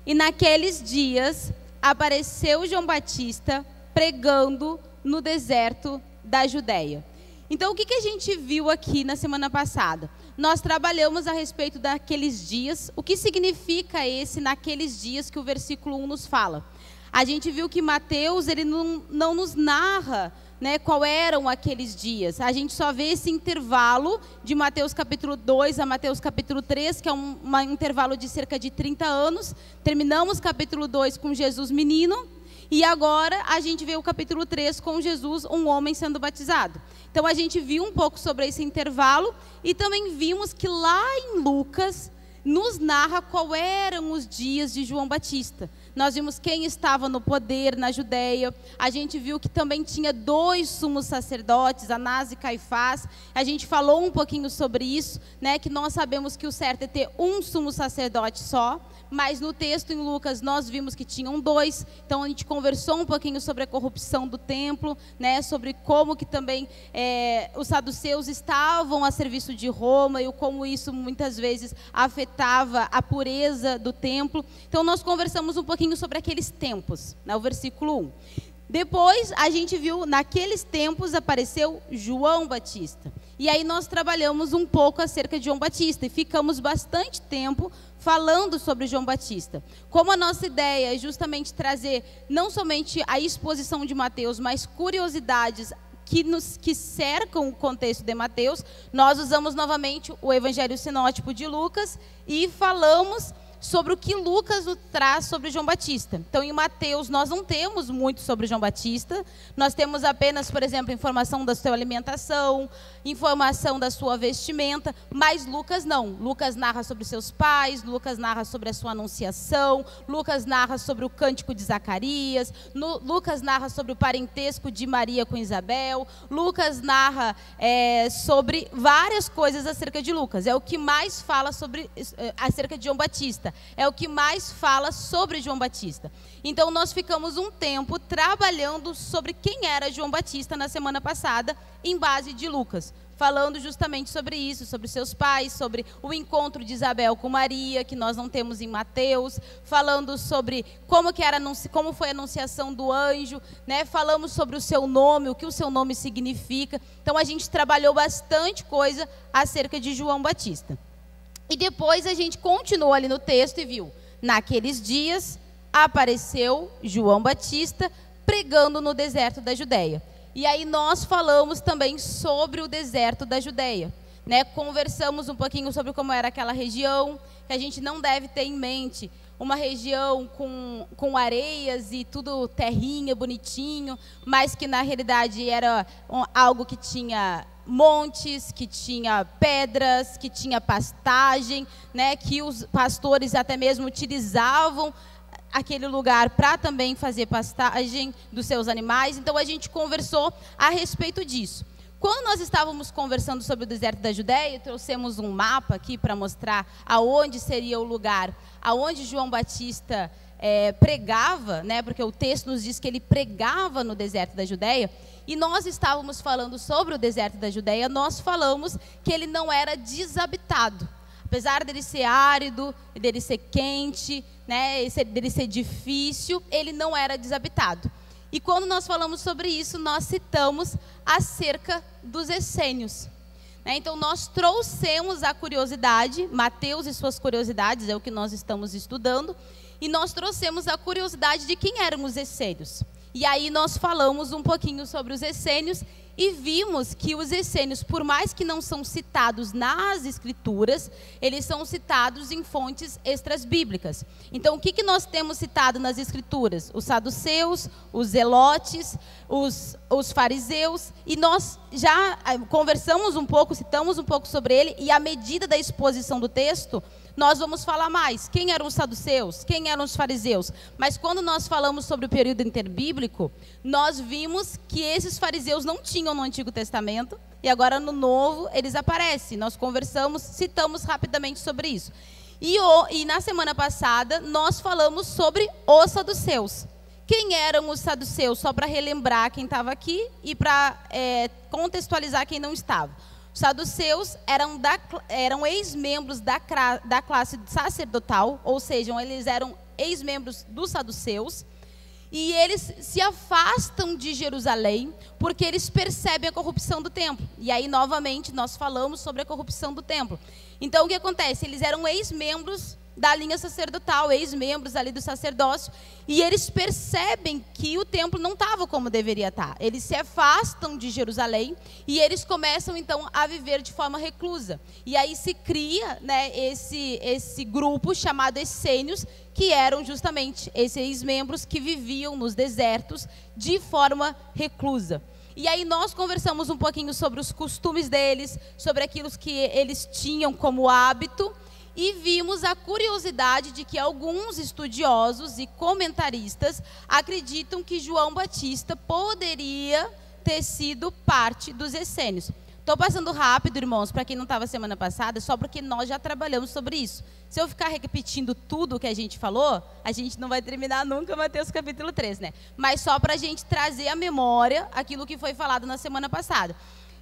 E naqueles dias apareceu João Batista pregando no deserto da Judéia. Então, o que a gente viu aqui na semana passada? Nós trabalhamos a respeito daqueles dias. O que significa esse naqueles dias que o versículo 1 nos fala? A gente viu que Mateus, ele não nos narra, né, qual eram aqueles dias. A gente só vê esse intervalo de Mateus capítulo 2 a Mateus capítulo 3, que é um intervalo de cerca de 30 anos. Terminamos capítulo 2 com Jesus menino. E agora a gente vê o capítulo 3 com Jesus, um homem sendo batizado. Então a gente viu um pouco sobre esse intervalo e também vimos que lá em Lucas nos narra qual eram os dias de João Batista. Nós vimos quem estava no poder na Judéia. A gente viu que também tinha 2 sumos sacerdotes, Anás e Caifás. A gente falou um pouquinho sobre isso, né, que nós sabemos que o certo é ter um sumo sacerdote só. Mas no texto em Lucas nós vimos que tinham 2, então a gente conversou um pouquinho sobre a corrupção do templo, né, sobre como que também os saduceus estavam a serviço de Roma e como isso muitas vezes afetava a pureza do templo. Então nós conversamos um pouquinho sobre aqueles tempos, né, o versículo 1. Depois a gente viu, naqueles tempos apareceu João Batista. E aí nós trabalhamos um pouco acerca de João Batista e ficamos bastante tempo falando sobre João Batista. Como a nossa ideia é justamente trazer não somente a exposição de Mateus, mas curiosidades que cercam o contexto de Mateus, nós usamos novamente o Evangelho Sinótico de Lucas e falamos sobre o que Lucas nos traz sobre João Batista. Então, em Mateus, nós não temos muito sobre João Batista. Nós temos apenas, por exemplo, informação da sua alimentação, informação da sua vestimenta, mas Lucas não. Lucas narra sobre seus pais, Lucas narra sobre a sua anunciação, Lucas narra sobre o cântico de Zacarias, Lucas narra sobre o parentesco de Maria com Isabel, Lucas narra sobre várias coisas acerca de Lucas. É o que mais fala acerca de João Batista. É o que mais fala sobre João Batista. Então nós ficamos um tempo trabalhando sobre quem era João Batista na semana passada, em base de Lucas, falando justamente sobre isso, sobre seus pais, sobre o encontro de Isabel com Maria, que nós não temos em Mateus, falando sobre como foi a anunciação do anjo, né? Falamos sobre o seu nome, o que o seu nome significa. Então a gente trabalhou bastante coisa acerca de João Batista. E depois a gente continuou ali no texto e viu, naqueles dias apareceu João Batista pregando no deserto da Judéia. E aí nós falamos também sobre o deserto da Judéia, né? Conversamos um pouquinho sobre como era aquela região, que a gente não deve ter em mente uma região com areias e tudo terrinha, bonitinho, mas que na realidade era algo que tinha montes, que tinha pedras, que tinha pastagem, né, que os pastores até mesmo utilizavam aquele lugar para também fazer pastagem dos seus animais. Então a gente conversou a respeito disso. Quando nós estávamos conversando sobre o deserto da Judéia, trouxemos um mapa aqui para mostrar aonde seria o lugar, aonde João Batista pregava, né, porque o texto nos diz que ele pregava no deserto da Judéia. E nós estávamos falando sobre o deserto da Judéia, nós falamos que ele não era desabitado. Apesar dele ser árido, dele ser quente, né, dele ser difícil, ele não era desabitado. E quando nós falamos sobre isso, nós citamos acerca dos essênios. Então nós trouxemos a curiosidade, Mateus e suas curiosidades, é o que nós estamos estudando, e nós trouxemos a curiosidade de quem eram os essênios. E aí nós falamos um pouquinho sobre os essênios e vimos que os essênios, por mais que não são citados nas escrituras, eles são citados em fontes extrabíblicas. Então o que nós temos citado nas escrituras? Os saduceus, os zelotes, os fariseus, e nós já conversamos um pouco, citamos um pouco sobre ele, e à medida da exposição do texto, nós vamos falar mais. Quem eram os saduceus? Quem eram os fariseus? Mas quando nós falamos sobre o período interbíblico, nós vimos que esses fariseus não tinham no Antigo Testamento, e agora no Novo eles aparecem. Nós conversamos, citamos rapidamente sobre isso. E na semana passada nós falamos sobre os saduceus. Quem eram os saduceus? Só para relembrar quem estava aqui e para contextualizar quem não estava. Os saduceus eram ex-membros da classe sacerdotal, ou seja, eles eram ex-membros dos saduceus, e eles se afastam de Jerusalém porque eles percebem a corrupção do templo. E aí, novamente, nós falamos sobre a corrupção do templo. Então, o que acontece? Eles eram ex-membros da linha sacerdotal, ex-membros ali do sacerdócio, e eles percebem que o templo não estava como deveria estar. Eles se afastam de Jerusalém e eles começam então a viver de forma reclusa. E aí se cria, né, esse grupo chamado essênios, que eram justamente esses ex-membros que viviam nos desertos de forma reclusa. E aí nós conversamos um pouquinho sobre os costumes deles, sobre aquilo que eles tinham como hábito, e vimos a curiosidade de que alguns estudiosos e comentaristas acreditam que João Batista poderia ter sido parte dos essênios. Estou passando rápido, irmãos, para quem não estava semana passada, só porque nós já trabalhamos sobre isso. Se eu ficar repetindo tudo que a gente falou, a gente não vai terminar nunca Mateus capítulo 3, né? Mas só para a gente trazer à memória aquilo que foi falado na semana passada.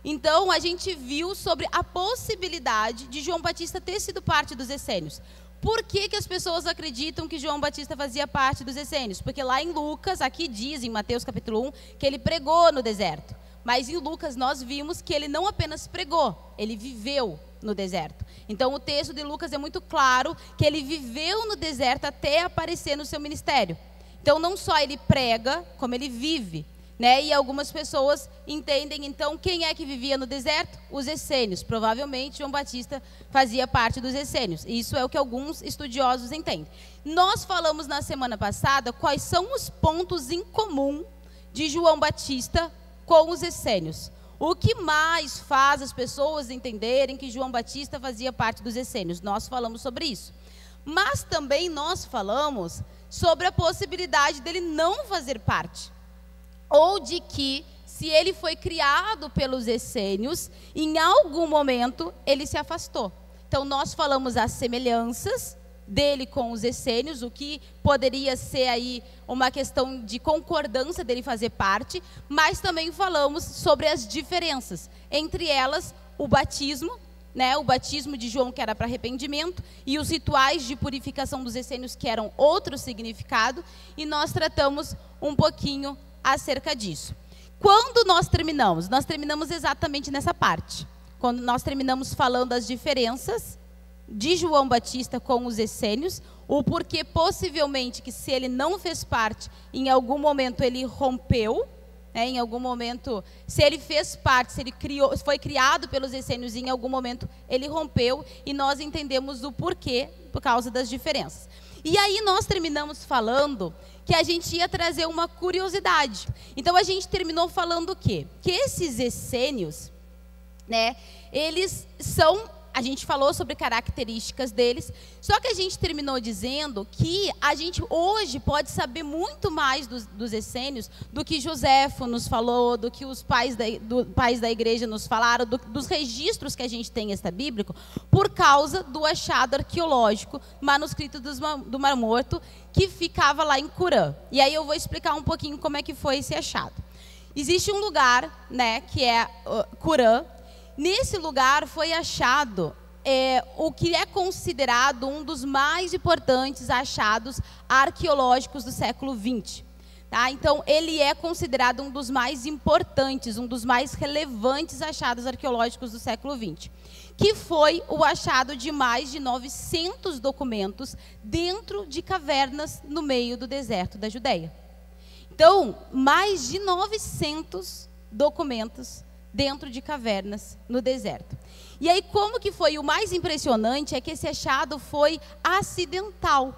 Então, a gente viu sobre a possibilidade de João Batista ter sido parte dos essênios. Por que que as pessoas acreditam que João Batista fazia parte dos essênios? Porque lá em Lucas, aqui diz, em Mateus capítulo 1, que ele pregou no deserto. Mas em Lucas nós vimos que ele não apenas pregou, ele viveu no deserto. Então, o texto de Lucas é muito claro que ele viveu no deserto até aparecer no seu ministério. Então, não só ele prega, como ele vive. Né? E algumas pessoas entendem, então, quem é que vivia no deserto? Os essênios. Provavelmente, João Batista fazia parte dos essênios. Isso é o que alguns estudiosos entendem. Nós falamos na semana passada quais são os pontos em comum de João Batista com os essênios. O que mais faz as pessoas entenderem que João Batista fazia parte dos essênios? Nós falamos sobre isso. Mas também nós falamos sobre a possibilidade dele não fazer parte. Ou de que, se ele foi criado pelos essênios, em algum momento ele se afastou. Então, nós falamos as semelhanças dele com os essênios, o que poderia ser aí uma questão de concordância dele fazer parte, mas também falamos sobre as diferenças. Entre elas, o batismo, né, o batismo de João, que era para arrependimento, e os rituais de purificação dos essênios, que eram outro significado, e nós tratamos um pouquinho acerca disso. Quando nós terminamos? Nós terminamos exatamente nessa parte. Quando nós terminamos falando das diferenças de João Batista com os essênios, o porquê possivelmente que se ele não fez parte, em algum momento ele rompeu, né, em algum momento, se ele fez parte, se ele foi criado pelos essênios, em algum momento ele rompeu, e nós entendemos o porquê, por causa das diferenças. E aí nós terminamos falando que a gente ia trazer uma curiosidade. Então a gente terminou falando o quê? Que esses essênios, né, eles são, a gente falou sobre características deles, só que a gente terminou dizendo que a gente hoje pode saber muito mais dos essênios do que Joséfo nos falou, do que os pais da igreja nos falaram, dos registros que a gente tem extra-bíblico, por causa do achado arqueológico, manuscrito do Mar Morto, que ficava lá em Curã. E aí eu vou explicar um pouquinho como é que foi esse achado. Existe um lugar, né, que é Curã. Nesse lugar foi achado o que é considerado um dos mais importantes achados arqueológicos do século XX. Tá? Então, ele é considerado um dos mais importantes, um dos mais relevantes achados arqueológicos do século XX, que foi o achado de mais de 900 documentos dentro de cavernas no meio do deserto da Judeia. Então, mais de 900 documentos dentro de cavernas no deserto. E aí, como que foi? O mais impressionante é que esse achado foi acidental.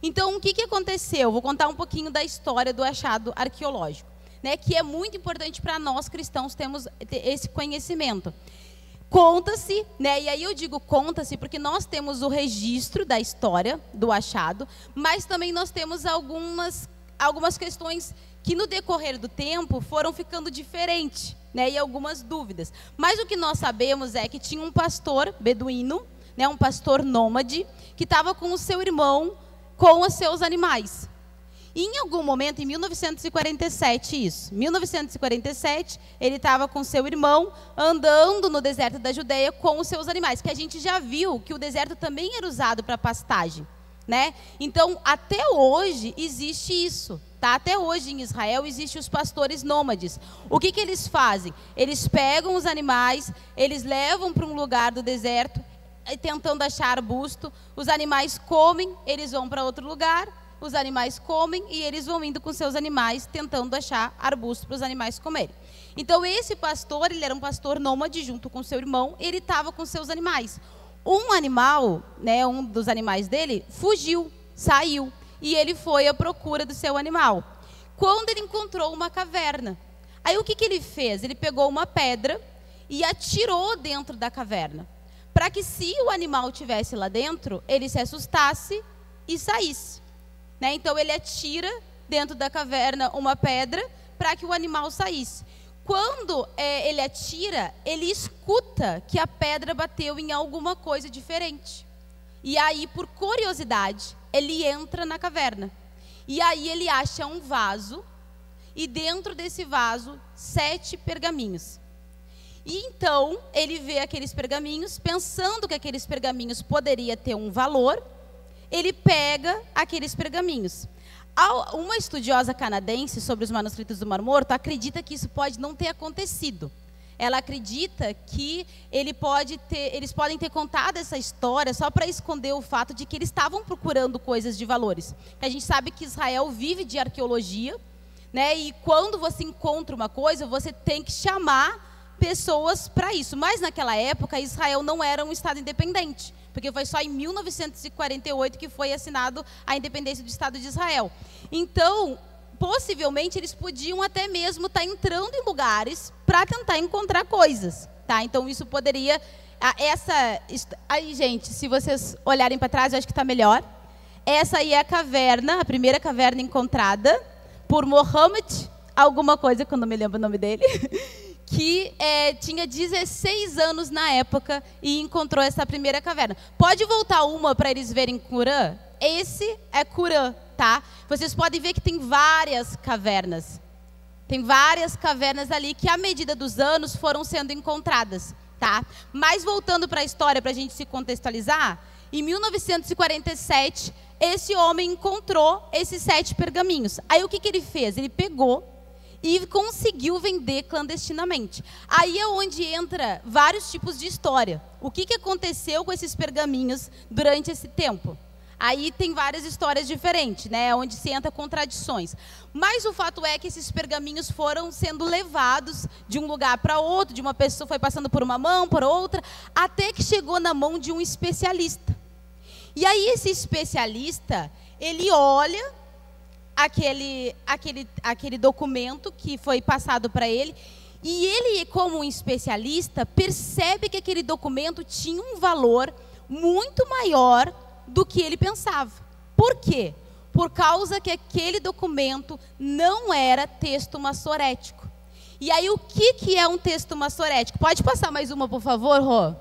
Então, o que aconteceu? Vou contar um pouquinho da história do achado arqueológico, né, que é muito importante para nós cristãos termos esse conhecimento. Conta-se, né, e aí eu digo conta-se porque nós temos o registro da história do achado, mas também nós temos algumas questões que no decorrer do tempo foram ficando diferentes, né, e algumas dúvidas. Mas o que nós sabemos é que tinha um pastor beduíno, né, um pastor nômade, que estava com o seu irmão, com os seus animais. E em algum momento, em 1947, ele estava com seu irmão, andando no deserto da Judeia com os seus animais, que a gente já viu que o deserto também era usado para pastagem. né? Então, até hoje existe isso, tá? Até hoje em Israel existem os pastores nômades. O que eles fazem? Eles pegam os animais, eles levam para um lugar do deserto, tentando achar arbusto. Os animais comem, eles vão para outro lugar. Os animais comem e eles vão indo com seus animais, tentando achar arbusto para os animais comerem. Então, esse pastor, ele era um pastor nômade junto com seu irmão, ele estava com seus animais. Um animal, né, um dos animais dele, fugiu, saiu, e ele foi à procura do seu animal. Quando ele encontrou uma caverna, aí o que ele fez? Ele pegou uma pedra e atirou dentro da caverna, para que se o animal estivesse lá dentro, ele se assustasse e saísse. Né? Então ele atira dentro da caverna uma pedra para que o animal saísse. Quando ele atira, ele escuta que a pedra bateu em alguma coisa diferente. E aí, por curiosidade, ele entra na caverna. E aí ele acha um vaso, e dentro desse vaso, 7 pergaminhos. E então, ele vê aqueles pergaminhos, pensando que aqueles pergaminhos poderiam ter um valor, ele pega aqueles pergaminhos. Uma estudiosa canadense sobre os manuscritos do Mar Morto acredita que isso pode não ter acontecido. Ela acredita que eles podem ter contado essa história só para esconder o fato de que eles estavam procurando coisas de valores. A gente sabe que Israel vive de arqueologia, né? E quando você encontra uma coisa, você tem que chamar pessoas para isso. Mas naquela época, Israel não era um estado independente, porque foi só em 1948 que foi assinado a independência do Estado de Israel. Então, possivelmente, eles podiam até mesmo estar entrando em lugares para tentar encontrar coisas. Tá? Então, isso poderia... Aí, gente, se vocês olharem para trás, eu acho que está melhor. Essa aí é a caverna, a primeira caverna encontrada por Mohammed, alguma coisa, que eu não me lembro o nome dele, que tinha 16 anos na época e encontrou essa primeira caverna. Pode voltar uma para eles verem Qurã? Esse é Qurã, tá? Vocês podem ver que tem várias cavernas. Tem várias cavernas ali que, à medida dos anos, foram sendo encontradas, tá? Mas voltando para a história, para a gente se contextualizar, em 1947, esse homem encontrou esses 7 pergaminhos. Aí o que ele fez? Ele pegou e conseguiu vender clandestinamente. Aí é onde entra vários tipos de história. O que aconteceu com esses pergaminhos durante esse tempo? Aí tem várias histórias diferentes, né? Onde se entra contradições. Mas o fato é que esses pergaminhos foram sendo levados de um lugar para outro, de uma pessoa foi passando por uma mão, por outra, até que chegou na mão de um especialista. E aí esse especialista, ele olha aquele documento que foi passado para ele, e ele, como um especialista, percebe que aquele documento tinha um valor muito maior do que ele pensava. Por quê? Por causa que aquele documento não era texto massorético. E aí o que é um texto massorético? Pode passar mais uma, por favor, Rô?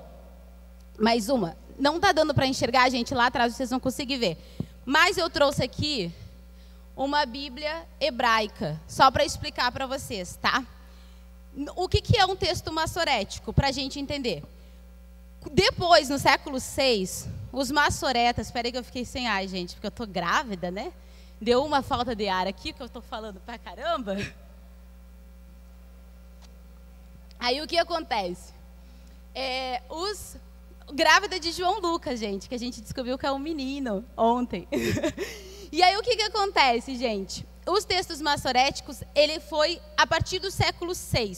Mais uma. Não está dando para enxergar, gente, lá atrás vocês vão conseguir ver. Mas eu trouxe aqui uma Bíblia hebraica, só para explicar para vocês, tá? O que é um texto massorético, para a gente entender? Depois, no século VI, os massoretas... Espera aí que eu fiquei sem ar, gente, porque eu estou grávida, né? Deu uma falta de ar aqui, que eu estou falando pra caramba. Aí o que acontece? Grávida de João Lucas, gente, que a gente descobriu que é um menino ontem. E aí o que acontece, gente? Os textos massoréticos, ele foi a partir do século VI.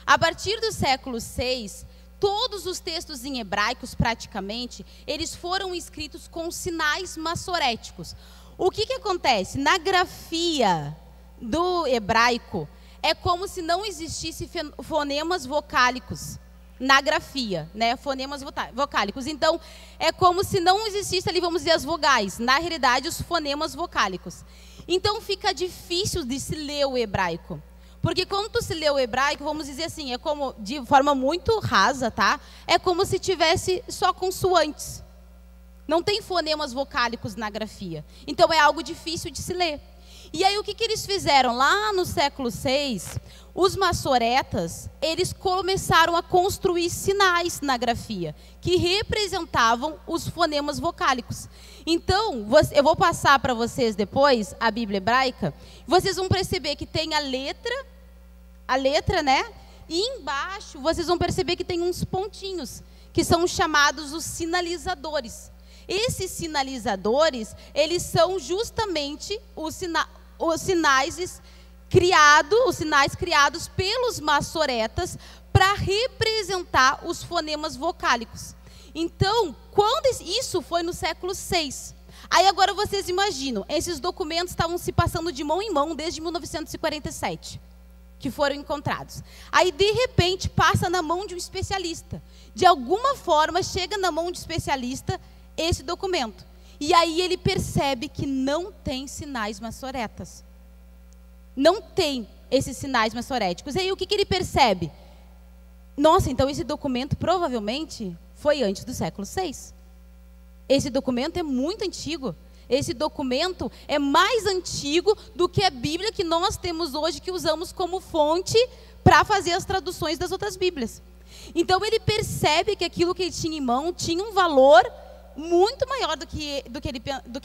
A partir do século VI, todos os textos em hebraicos, praticamente, eles foram escritos com sinais massoréticos. O que acontece? Na grafia do hebraico, é como se não existisse fonemas vocálicos. Na grafia, né? Fonemas vocálicos. Então, é como se não existisse ali, vamos dizer, as vogais. Na realidade, os fonemas vocálicos. Então, fica difícil de se ler o hebraico. Porque quando tu se lê o hebraico, vamos dizer assim, é como, de forma muito rasa, tá? É como se tivesse só consoantes. Não tem fonemas vocálicos na grafia. Então, é algo difícil de se ler. E aí o que eles fizeram? Lá no século VI, os maçoretas, eles começaram a construir sinais na grafia, que representavam os fonemas vocálicos. Então, eu vou passar para vocês depois a Bíblia hebraica, vocês vão perceber que tem a letra, né? E embaixo vocês vão perceber que tem uns pontinhos, que são chamados os sinalizadores. Esses sinalizadores, eles são justamente os sinais criados pelos maçoretas para representar os fonemas vocálicos. Então, isso foi no século VI. Aí agora vocês imaginam, esses documentos estavam se passando de mão em mão desde 1947, que foram encontrados. Aí, de repente, passa na mão de um especialista. De alguma forma, chega na mão de um especialista esse documento. E aí ele percebe que não tem sinais maçoretas. Não tem esses sinais maçoréticos. E aí o que ele percebe? Nossa, então esse documento provavelmente foi antes do século VI. Esse documento é muito antigo. Esse documento é mais antigo do que a Bíblia que nós temos hoje, que usamos como fonte para fazer as traduções das outras Bíblias. Então ele percebe que aquilo que ele tinha em mão tinha um valor muito maior do que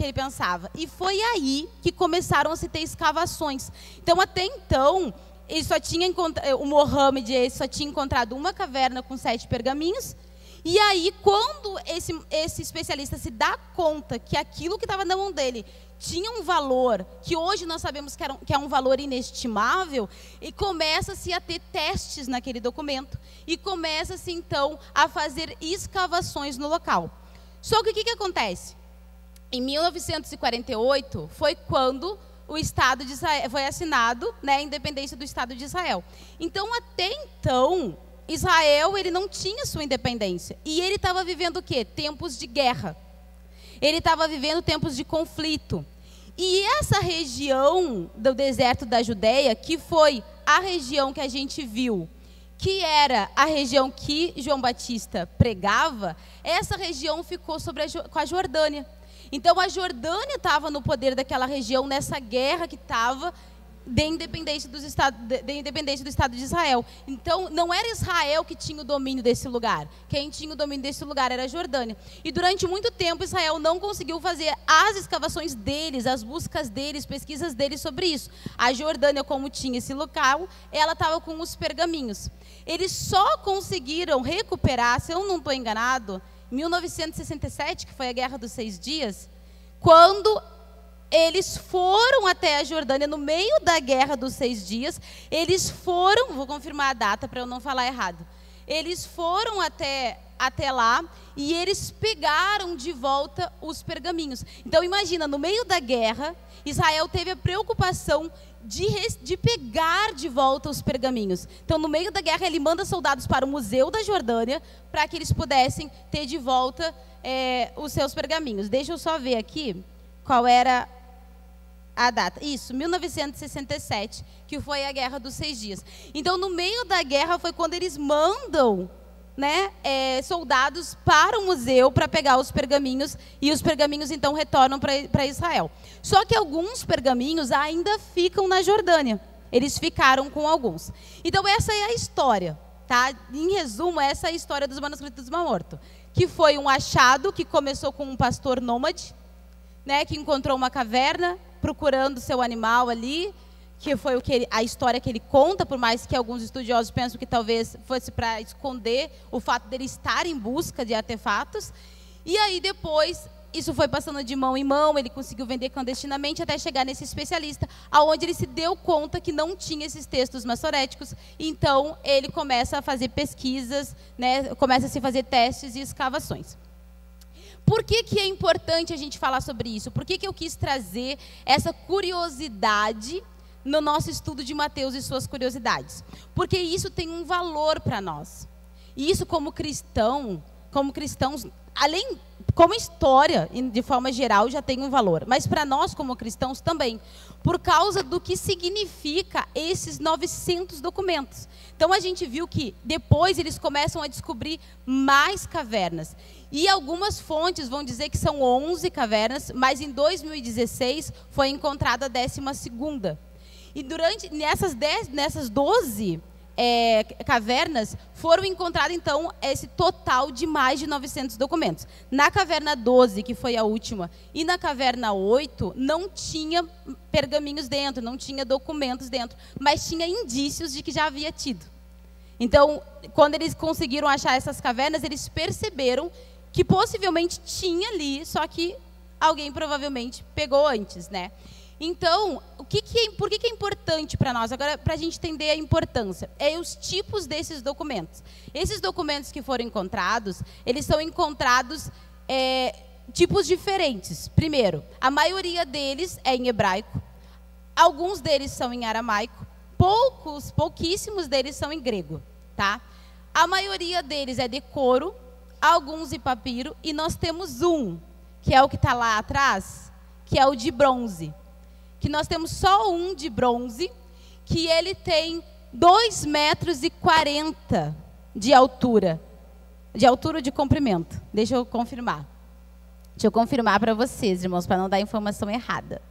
ele pensava. E foi aí que começaram a se ter escavações. Então, até então, o Mohammed só tinha encontrado uma caverna com 7 pergaminhos. E aí, quando esse especialista se dá conta que aquilo que estava na mão dele tinha um valor, que hoje nós sabemos que é um valor inestimável, e começa-se a ter testes naquele documento. E começa-se, então, a fazer escavações no local. Só que o que acontece? Em 1948 foi quando o Estado de Israel foi assinado, né, a independência do Estado de Israel. Então, até então, Israel ele não tinha sua independência. E ele estava vivendo o quê? Tempos de guerra. Ele estava vivendo tempos de conflito. E essa região do deserto da Judéia, que foi a região que a gente viu, que era a região que João Batista pregava, essa região ficou com a Jordânia. Então, a Jordânia estava no poder daquela região, nessa guerra que estava de independência do Estado de Israel. Então, não era Israel que tinha o domínio desse lugar. Quem tinha o domínio desse lugar era a Jordânia. E durante muito tempo, Israel não conseguiu fazer as escavações deles, as buscas deles, pesquisas deles sobre isso. A Jordânia, como tinha esse local, ela estava com os pergaminhos. Eles só conseguiram recuperar, se eu não estou enganado, em 1967, que foi a Guerra dos 6 Dias, quando eles foram até a Jordânia, no meio da Guerra dos 6 Dias, eles foram, vou confirmar a data para eu não falar errado, eles foram até lá e eles pegaram de volta os pergaminhos. Então imagina, no meio da guerra, Israel teve a preocupação de pegar de volta os pergaminhos. Então, no meio da guerra, ele manda soldados para o Museu da Jordânia para que eles pudessem ter de volta os seus pergaminhos. Deixa eu só ver aqui qual era a data. Isso, 1967, que foi a Guerra dos 6 Dias. Então, no meio da guerra foi quando eles mandam, né, soldados para o museu para pegar os pergaminhos, e os pergaminhos então retornam para Israel. Só que alguns pergaminhos ainda ficam na Jordânia. Eles ficaram com alguns. Então essa é a história, tá? Em resumo, essa é a história dos manuscritos do Mar Morto, que foi um achado que começou com um pastor nômade, né, que encontrou uma caverna procurando seu animal ali, que foi a história que ele conta, por mais que alguns estudiosos pensam que talvez fosse para esconder o fato dele estar em busca de artefatos. E aí depois, isso foi passando de mão em mão, ele conseguiu vender clandestinamente até chegar nesse especialista, aonde ele se deu conta que não tinha esses textos maçoréticos. Então, ele começa a fazer pesquisas, né, começa a se fazer testes e escavações. Por que é importante a gente falar sobre isso? Por que eu quis trazer essa curiosidade no nosso estudo de Mateus e suas curiosidades? Porque isso tem um valor para nós. E isso, como cristãos, além, como história, de forma geral, já tem um valor. Mas para nós, como cristãos, também. Por causa do que significa esses 900 documentos. Então, a gente viu que depois eles começam a descobrir mais cavernas. E algumas fontes vão dizer que são 11 cavernas, mas em 2016 foi encontrada a 12ª. E nessas 12 cavernas, foram encontrados, então, esse total de mais de 900 documentos. Na caverna 12, que foi a última, e na caverna 8, não tinha pergaminhos dentro, não tinha documentos dentro, mas tinha indícios de que já havia tido. Então, quando eles conseguiram achar essas cavernas, eles perceberam que possivelmente tinha ali, só que alguém provavelmente pegou antes, né? Então, por que é importante para nós? Agora, para a gente entender a importância, os tipos desses documentos. Esses documentos que foram encontrados, eles são encontrados tipos diferentes. Primeiro, a maioria deles é em hebraico, alguns deles são em aramaico, pouquíssimos deles são em grego, tá? A maioria deles é de couro, alguns em papiro, e nós temos um, que é o que está lá atrás, que é o de bronze. Que nós temos só um de bronze, que ele tem 2,40 metros de altura. De altura ou de comprimento? Deixa eu confirmar. Deixa eu confirmar para vocês, irmãos, para não dar informação errada.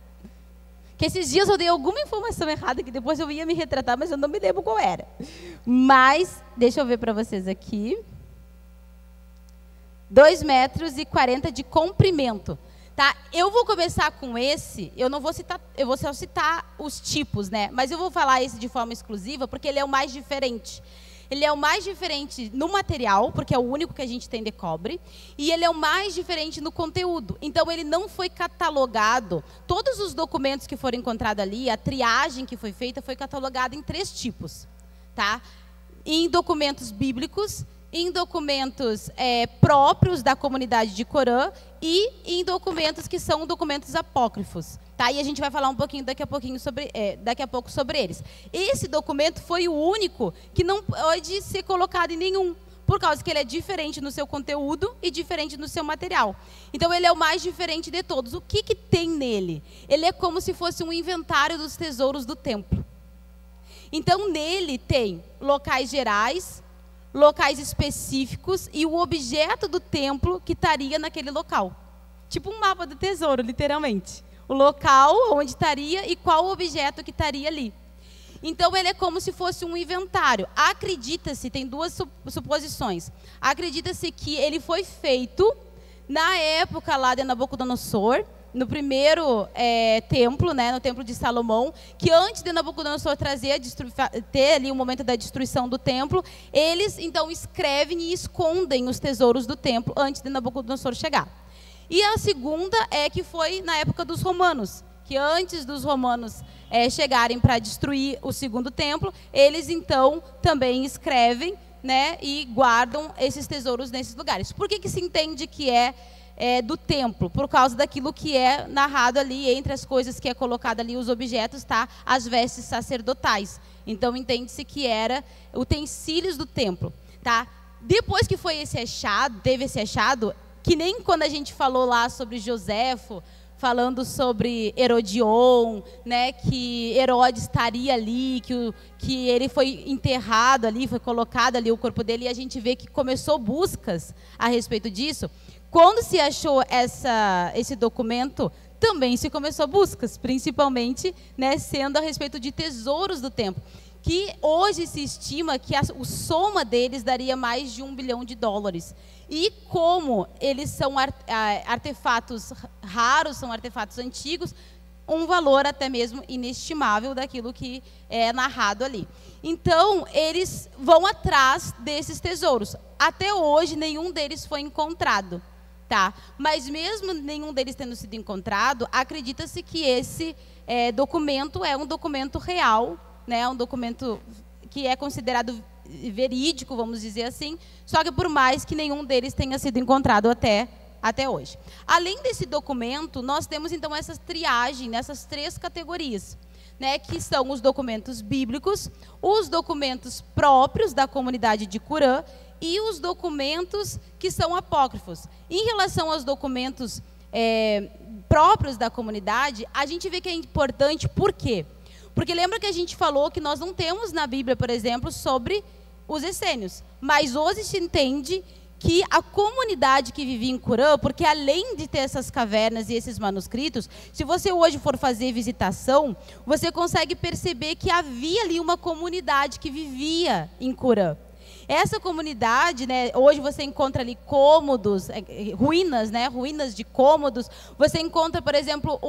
Que esses dias eu dei alguma informação errada, que depois eu ia me retratar, mas eu não me lembro qual era. Mas, deixa eu ver para vocês aqui. 2,40 metros de comprimento. Tá? Eu vou começar com esse, eu vou só citar os tipos, né? Mas eu vou falar esse de forma exclusiva, porque ele é o mais diferente. Ele é o mais diferente no material, porque é o único que a gente tem de cobre, e ele é o mais diferente no conteúdo. Então, ele não foi catalogado, todos os documentos que foram encontrados ali, a triagem que foi feita, foi catalogada em 3 tipos. Tá? Em documentos bíblicos, em documentos próprios da comunidade de Corã e em documentos que são documentos apócrifos. Tá? E a gente vai falar um pouquinho daqui a pouco sobre eles. Esse documento foi o único que não pode ser colocado em nenhum, por causa que ele é diferente no seu conteúdo e diferente no seu material. Então, ele é o mais diferente de todos. O que tem nele? Ele é como se fosse um inventário dos tesouros do templo. Então, nele tem locais gerais, locais específicos e o objeto do templo que estaria naquele local. Tipo um mapa do tesouro, literalmente. O local onde estaria e qual objeto que estaria ali. Então, ele é como se fosse um inventário. Acredita-se, tem 2 suposições. Acredita-se que ele foi feito na época lá de Nabucodonosor, no primeiro templo, né, no templo de Salomão, que antes de Nabucodonosor ter ali o momento da destruição do templo, eles então escrevem e escondem os tesouros do templo antes de Nabucodonosor chegar. E a segunda é que foi na época dos romanos, que antes dos romanos chegarem para destruir o segundo templo, eles então também escrevem, né, e guardam esses tesouros nesses lugares. Por que se entende que do templo? Por causa daquilo que é narrado ali, entre as coisas que é colocado ali, os objetos, tá? As vestes sacerdotais. Então, entende-se que era utensílios do templo, tá? Depois que teve esse achado, que nem quando a gente falou lá sobre Joséfo, falando sobre Herodion, né, que Herodes estaria ali, que ele foi enterrado ali, foi colocado ali o corpo dele, e a gente vê que começou buscas a respeito disso. Quando se achou esse documento, também se começou buscas, principalmente, né, sendo a respeito de tesouros do templo, que hoje se estima que a soma deles daria mais de $1 bilhão. E como eles são artefatos raros, são artefatos antigos, um valor até mesmo inestimável daquilo que é narrado ali. Então, eles vão atrás desses tesouros. Até hoje, nenhum deles foi encontrado. Tá? Mas mesmo nenhum deles tendo sido encontrado, acredita-se que esse documento é um documento real, né? Um documento que é considerado verídico, vamos dizer assim, só que por mais que nenhum deles tenha sido encontrado até hoje. Além desse documento, nós temos então essa triagem nessas 3 categorias, né, que são os documentos bíblicos, os documentos próprios da comunidade de Corã e os documentos que são apócrifos. Em relação aos documentos próprios da comunidade, a gente vê que é importante, por quê? Porque lembra que a gente falou que nós não temos na Bíblia, por exemplo, sobre os essênios, mas hoje se entende que a comunidade que vivia em Curã, porque além de ter essas cavernas e esses manuscritos, se você hoje for fazer visitação, você consegue perceber que havia ali uma comunidade que vivia em Curã. Essa comunidade, né, hoje você encontra ali cômodos, ruínas, né, ruínas de cômodos. Você encontra, por exemplo,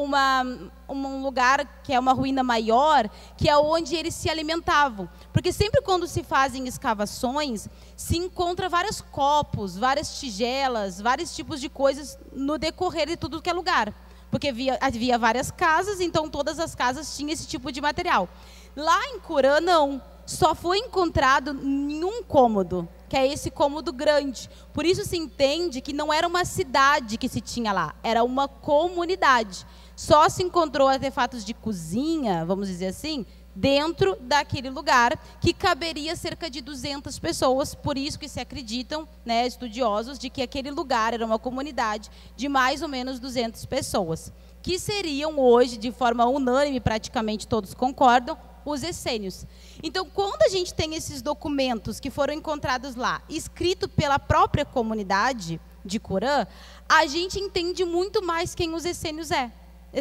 um lugar que é uma ruína maior, que é onde eles se alimentavam. Porque sempre quando se fazem escavações, se encontra vários copos, várias tigelas, vários tipos de coisas no decorrer de tudo que é lugar. Porque havia várias casas, então todas as casas tinham esse tipo de material. Lá em Curã, não. Só foi encontrado em um cômodo, que é esse cômodo grande. Por isso se entende que não era uma cidade que se tinha lá, era uma comunidade. Só se encontrou artefatos de cozinha, vamos dizer assim, dentro daquele lugar, que caberia cerca de 200 pessoas. Por isso que se acreditam, né, estudiosos, de que aquele lugar era uma comunidade de mais ou menos 200 pessoas, que seriam hoje, de forma unânime, praticamente todos concordam, os essênios. Então, quando a gente tem esses documentos que foram encontrados lá, escritos pela própria comunidade de Curã, a gente entende muito mais quem os essênios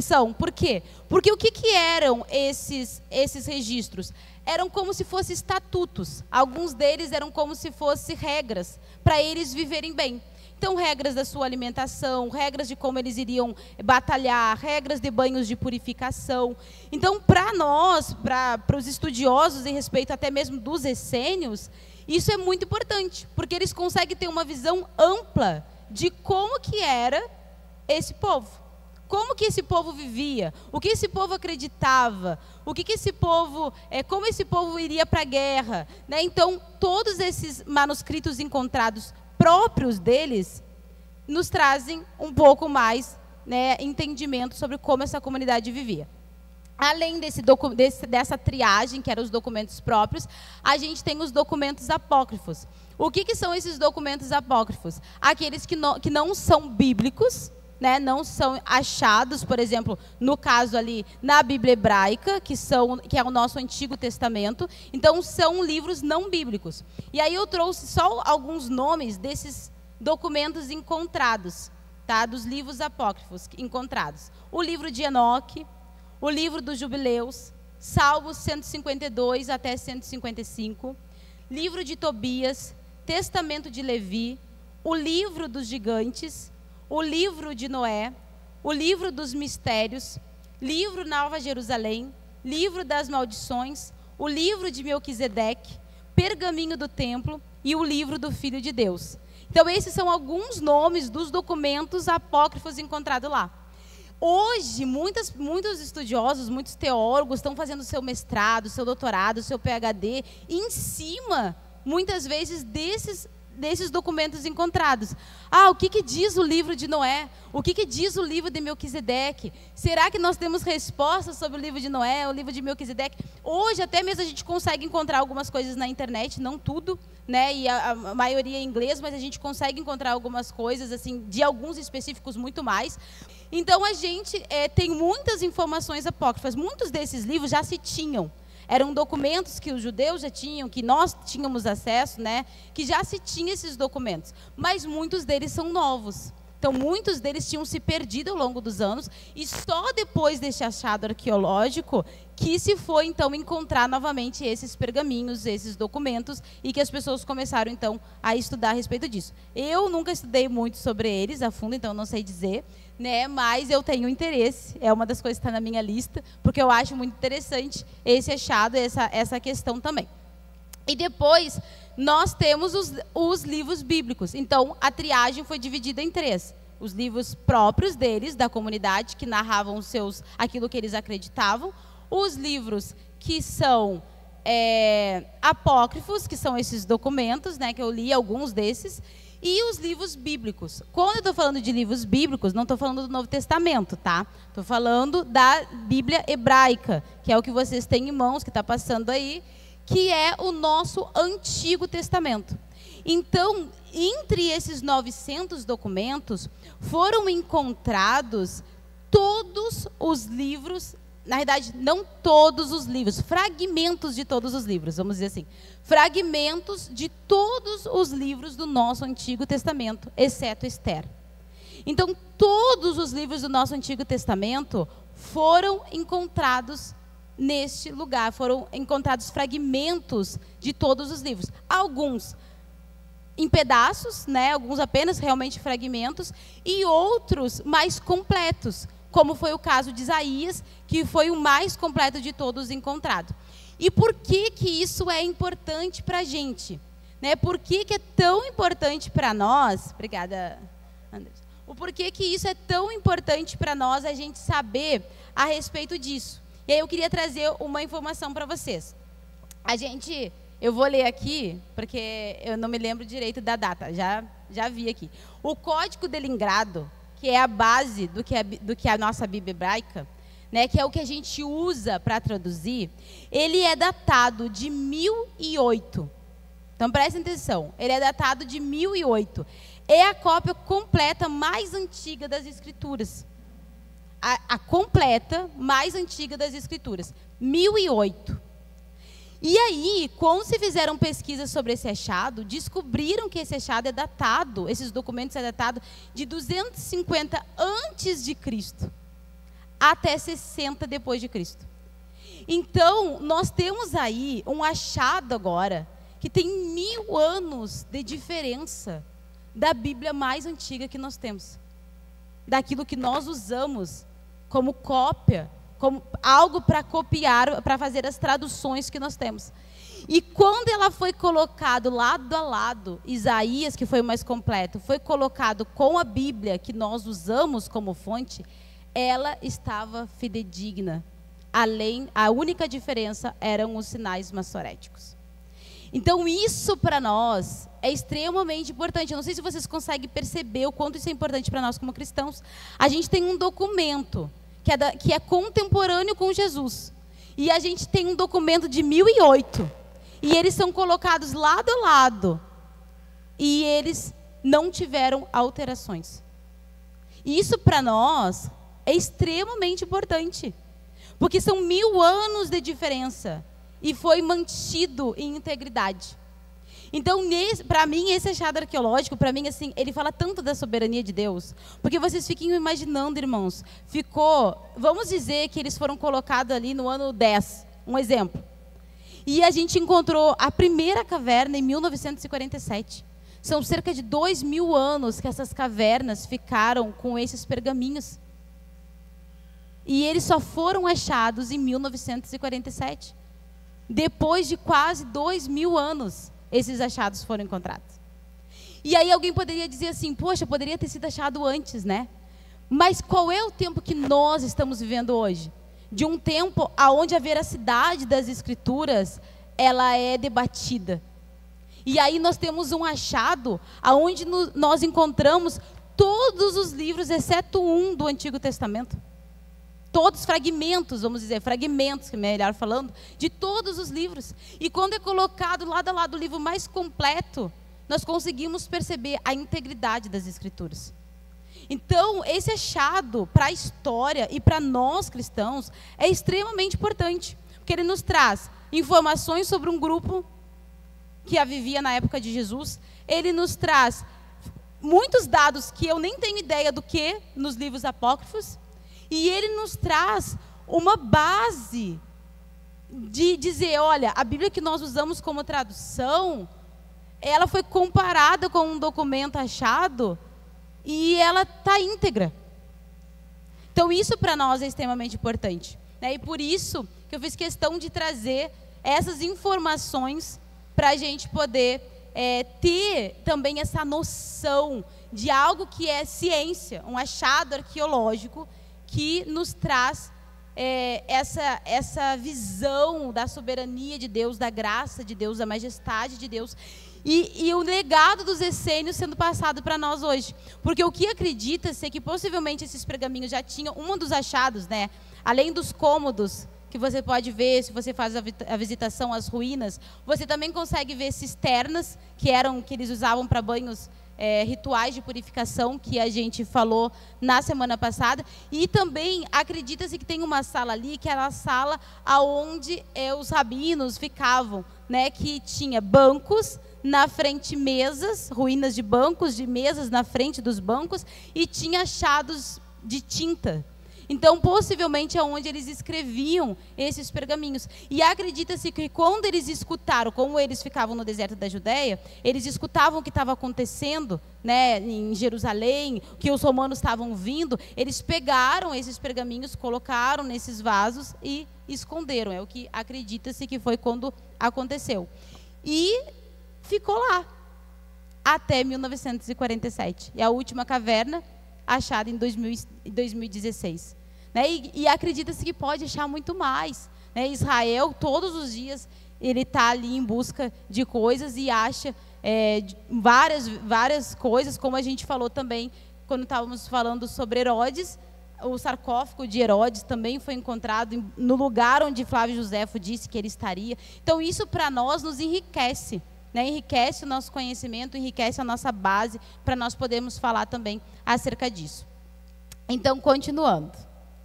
são. Por quê? Porque o que eram esses registros? Eram como se fossem estatutos. Alguns deles eram como se fossem regras para eles viverem bem. Então, regras da sua alimentação, regras de como eles iriam batalhar, regras de banhos de purificação. Então, para nós, para os estudiosos em respeito até mesmo dos essênios, isso é muito importante, porque eles conseguem ter uma visão ampla de como que era esse povo. Como que esse povo vivia, o que esse povo acreditava, o que esse povo, como esse povo iria para a guerra, né? Então, todos esses manuscritos encontrados próprios deles nos trazem um pouco mais, né, entendimento sobre como essa comunidade vivia. Além dessa triagem, que eram os documentos próprios, a gente tem os documentos apócrifos. O que são esses documentos apócrifos? Aqueles que não são bíblicos, né, não são achados, por exemplo, no caso ali, na Bíblia hebraica, que é o nosso Antigo Testamento. Então, são livros não bíblicos. E aí eu trouxe só alguns nomes desses documentos encontrados, tá, dos livros apócrifos encontrados. O livro de Enoque, o livro dos Jubileus, Salmos 152 até 155, livro de Tobias, Testamento de Levi, o livro dos gigantes, o livro de Noé, o livro dos mistérios, livro Nova Jerusalém, livro das maldições, o livro de Melquisedeque, pergaminho do templo e o livro do Filho de Deus. Então, esses são alguns nomes dos documentos apócrifos encontrados lá. Hoje, muitos estudiosos, muitos teólogos estão fazendo seu mestrado, seu doutorado, seu PhD, em cima, muitas vezes, desses documentos encontrados. O que diz o livro de Noé? O que diz o livro de Melquisedeque? Será que nós temos respostas sobre o livro de Noé, o livro de Melquisedeque? Hoje, até mesmo a gente consegue encontrar algumas coisas na internet, não tudo, né? E a maioria em inglês, mas a gente consegue encontrar algumas coisas, assim, de alguns específicos muito mais. Então, a gente tem muitas informações apócrifas. Muitos desses livros já se tinham. Eram documentos que os judeus já tinham, que nós tínhamos acesso, né? Que já se tinha esses documentos. Mas muitos deles são novos. Então, muitos deles tinham se perdido ao longo dos anos. E só depois desse achado arqueológico que se foi, então, encontrar novamente esses pergaminhos, esses documentos, e que as pessoas começaram, então, a estudar a respeito disso. Eu nunca estudei muito sobre eles a fundo, então não sei dizer, né? Mas eu tenho interesse, é uma das coisas que está na minha lista, porque eu acho muito interessante esse achado, essa questão também. E depois, nós temos os livros bíblicos. Então, a triagem foi dividida em 3. Os livros próprios deles, da comunidade, que narravam aquilo que eles acreditavam. Os livros que são apócrifos, que são esses documentos, né, que eu li alguns desses. E os livros bíblicos. Quando eu estou falando de livros bíblicos, não estou falando do Novo Testamento, tá? Estou falando da Bíblia hebraica, que é o que vocês têm em mãos, que está passando aí, que é o nosso Antigo Testamento. Então, entre esses 900 documentos, foram encontrados todos os livros, na verdade, não todos os livros, fragmentos de todos os livros, vamos dizer assim. Fragmentos de todos os livros do nosso Antigo Testamento, exceto Esther. Então, todos os livros do nosso Antigo Testamento foram encontrados neste lugar, foram encontrados fragmentos de todos os livros. Alguns em pedaços, né? Alguns apenas realmente fragmentos, e outros mais completos, como foi o caso de Isaías, que foi o mais completo de todos encontrado. E por que que isso é importante para a gente? Né? Por que que é tão importante para nós? Obrigada, Andrés. O porquê que isso é tão importante para nós, a gente saber a respeito disso. E aí eu queria trazer uma informação para vocês. Eu vou ler aqui, porque eu não me lembro direito da data, já vi aqui. O Código de Leningrado, que é a base do que a nossa Bíblia hebraica, né, que é o que a gente usa para traduzir, ele é datado de 1008. Então, prestem atenção, ele é datado de 1008. É a cópia completa mais antiga das Escrituras. A completa mais antiga das Escrituras, 1008. E aí, quando se fizeram pesquisas sobre esse achado, descobriram que esse achado é datado, esses documentos é datado de 250 antes de Cristo até 60 depois de Cristo. Então, nós temos aí um achado agora que tem 1000 anos de diferença da Bíblia mais antiga que nós temos, daquilo que nós usamos como cópia, como algo para copiar, para fazer as traduções que nós temos. E quando ela foi colocado lado a lado, Isaías, que foi o mais completo, foi colocado com a Bíblia que nós usamos como fonte, ela estava fidedigna. A única diferença eram os sinais maçoréticos. Então isso para nós é extremamente importante. Eu não sei se vocês conseguem perceber o quanto isso é importante para nós como cristãos. A gente tem um documento que é contemporâneo com Jesus. E a gente tem um documento de 1008. E eles são colocados lado a lado. E eles não tiveram alterações. E isso para nós é extremamente importante. Porque são 1000 anos de diferença. E foi mantido em integridade. Então, para mim, esse achado arqueológico, para mim, assim, ele fala tanto da soberania de Deus. Porque vocês fiquem imaginando, irmãos, vamos dizer que eles foram colocados ali no ano 10, um exemplo. E a gente encontrou a primeira caverna em 1947. São cerca de 2000 anos que essas cavernas ficaram com esses pergaminhos. E eles só foram achados em 1947. Depois de quase 2000 anos, esses achados foram encontrados. E aí alguém poderia dizer assim, poxa, poderia ter sido achado antes, né? Mas qual é o tempo que nós estamos vivendo hoje? De um tempo onde a veracidade das Escrituras, ela é debatida. E aí nós temos um achado onde nós encontramos todos os livros, exceto um do Antigo Testamento. Todos fragmentos, vamos dizer, fragmentos, que é melhor falando, de todos os livros. E quando é colocado lado a lado o livro mais completo, nós conseguimos perceber a integridade das Escrituras. Então, esse achado para a história e para nós cristãos é extremamente importante, porque ele nos traz informações sobre um grupo que vivia na época de Jesus, ele nos traz muitos dados que eu nem tenho ideia do que nos livros apócrifos, e ele nos traz uma base de dizer, olha, a Bíblia que nós usamos como tradução, ela foi comparada com um documento achado e ela está íntegra. Então isso para nós é extremamente importante, né? E por isso que eu fiz questão de trazer essas informações para a gente poder ter também essa noção de algo que é ciência, um achado arqueológico, que nos traz essa visão da soberania de Deus, da graça de Deus, da majestade de Deus, e o legado dos essênios sendo passado para nós hoje. Porque o que acredita-se é que possivelmente esses pergaminhos já tinham, um dos achados, né, além dos cômodos que você pode ver, se você faz a visitação às ruínas, você também consegue ver cisternas, que eles usavam para banhos rituais de purificação, que a gente falou na semana passada. E também acredita-se que tem uma sala ali, que era a sala onde os rabinos ficavam, né, que tinha bancos, na frente mesas, ruínas de bancos, de mesas na frente dos bancos, e tinha achados de tinta. Então, possivelmente, é onde eles escreviam esses pergaminhos. E acredita-se que quando eles escutaram, como eles ficavam no deserto da Judéia, eles escutavam o que estava acontecendo, né, em Jerusalém, que os romanos estavam vindo, eles pegaram esses pergaminhos, colocaram nesses vasos e esconderam. É o que acredita-se que foi quando aconteceu. E ficou lá até 1947. E a última caverna achada em 2016. Né? E acredita-se que pode achar muito mais. Né? Israel, todos os dias, ele está ali em busca de coisas e acha várias coisas, como a gente falou também, quando estávamos falando sobre Herodes. O sarcófago de Herodes também foi encontrado no lugar onde Flávio Josefo disse que ele estaria. Então, isso para nós nos enriquece. Né, enriquece o nosso conhecimento, enriquece a nossa base, para nós podermos falar também acerca disso. Então, continuando.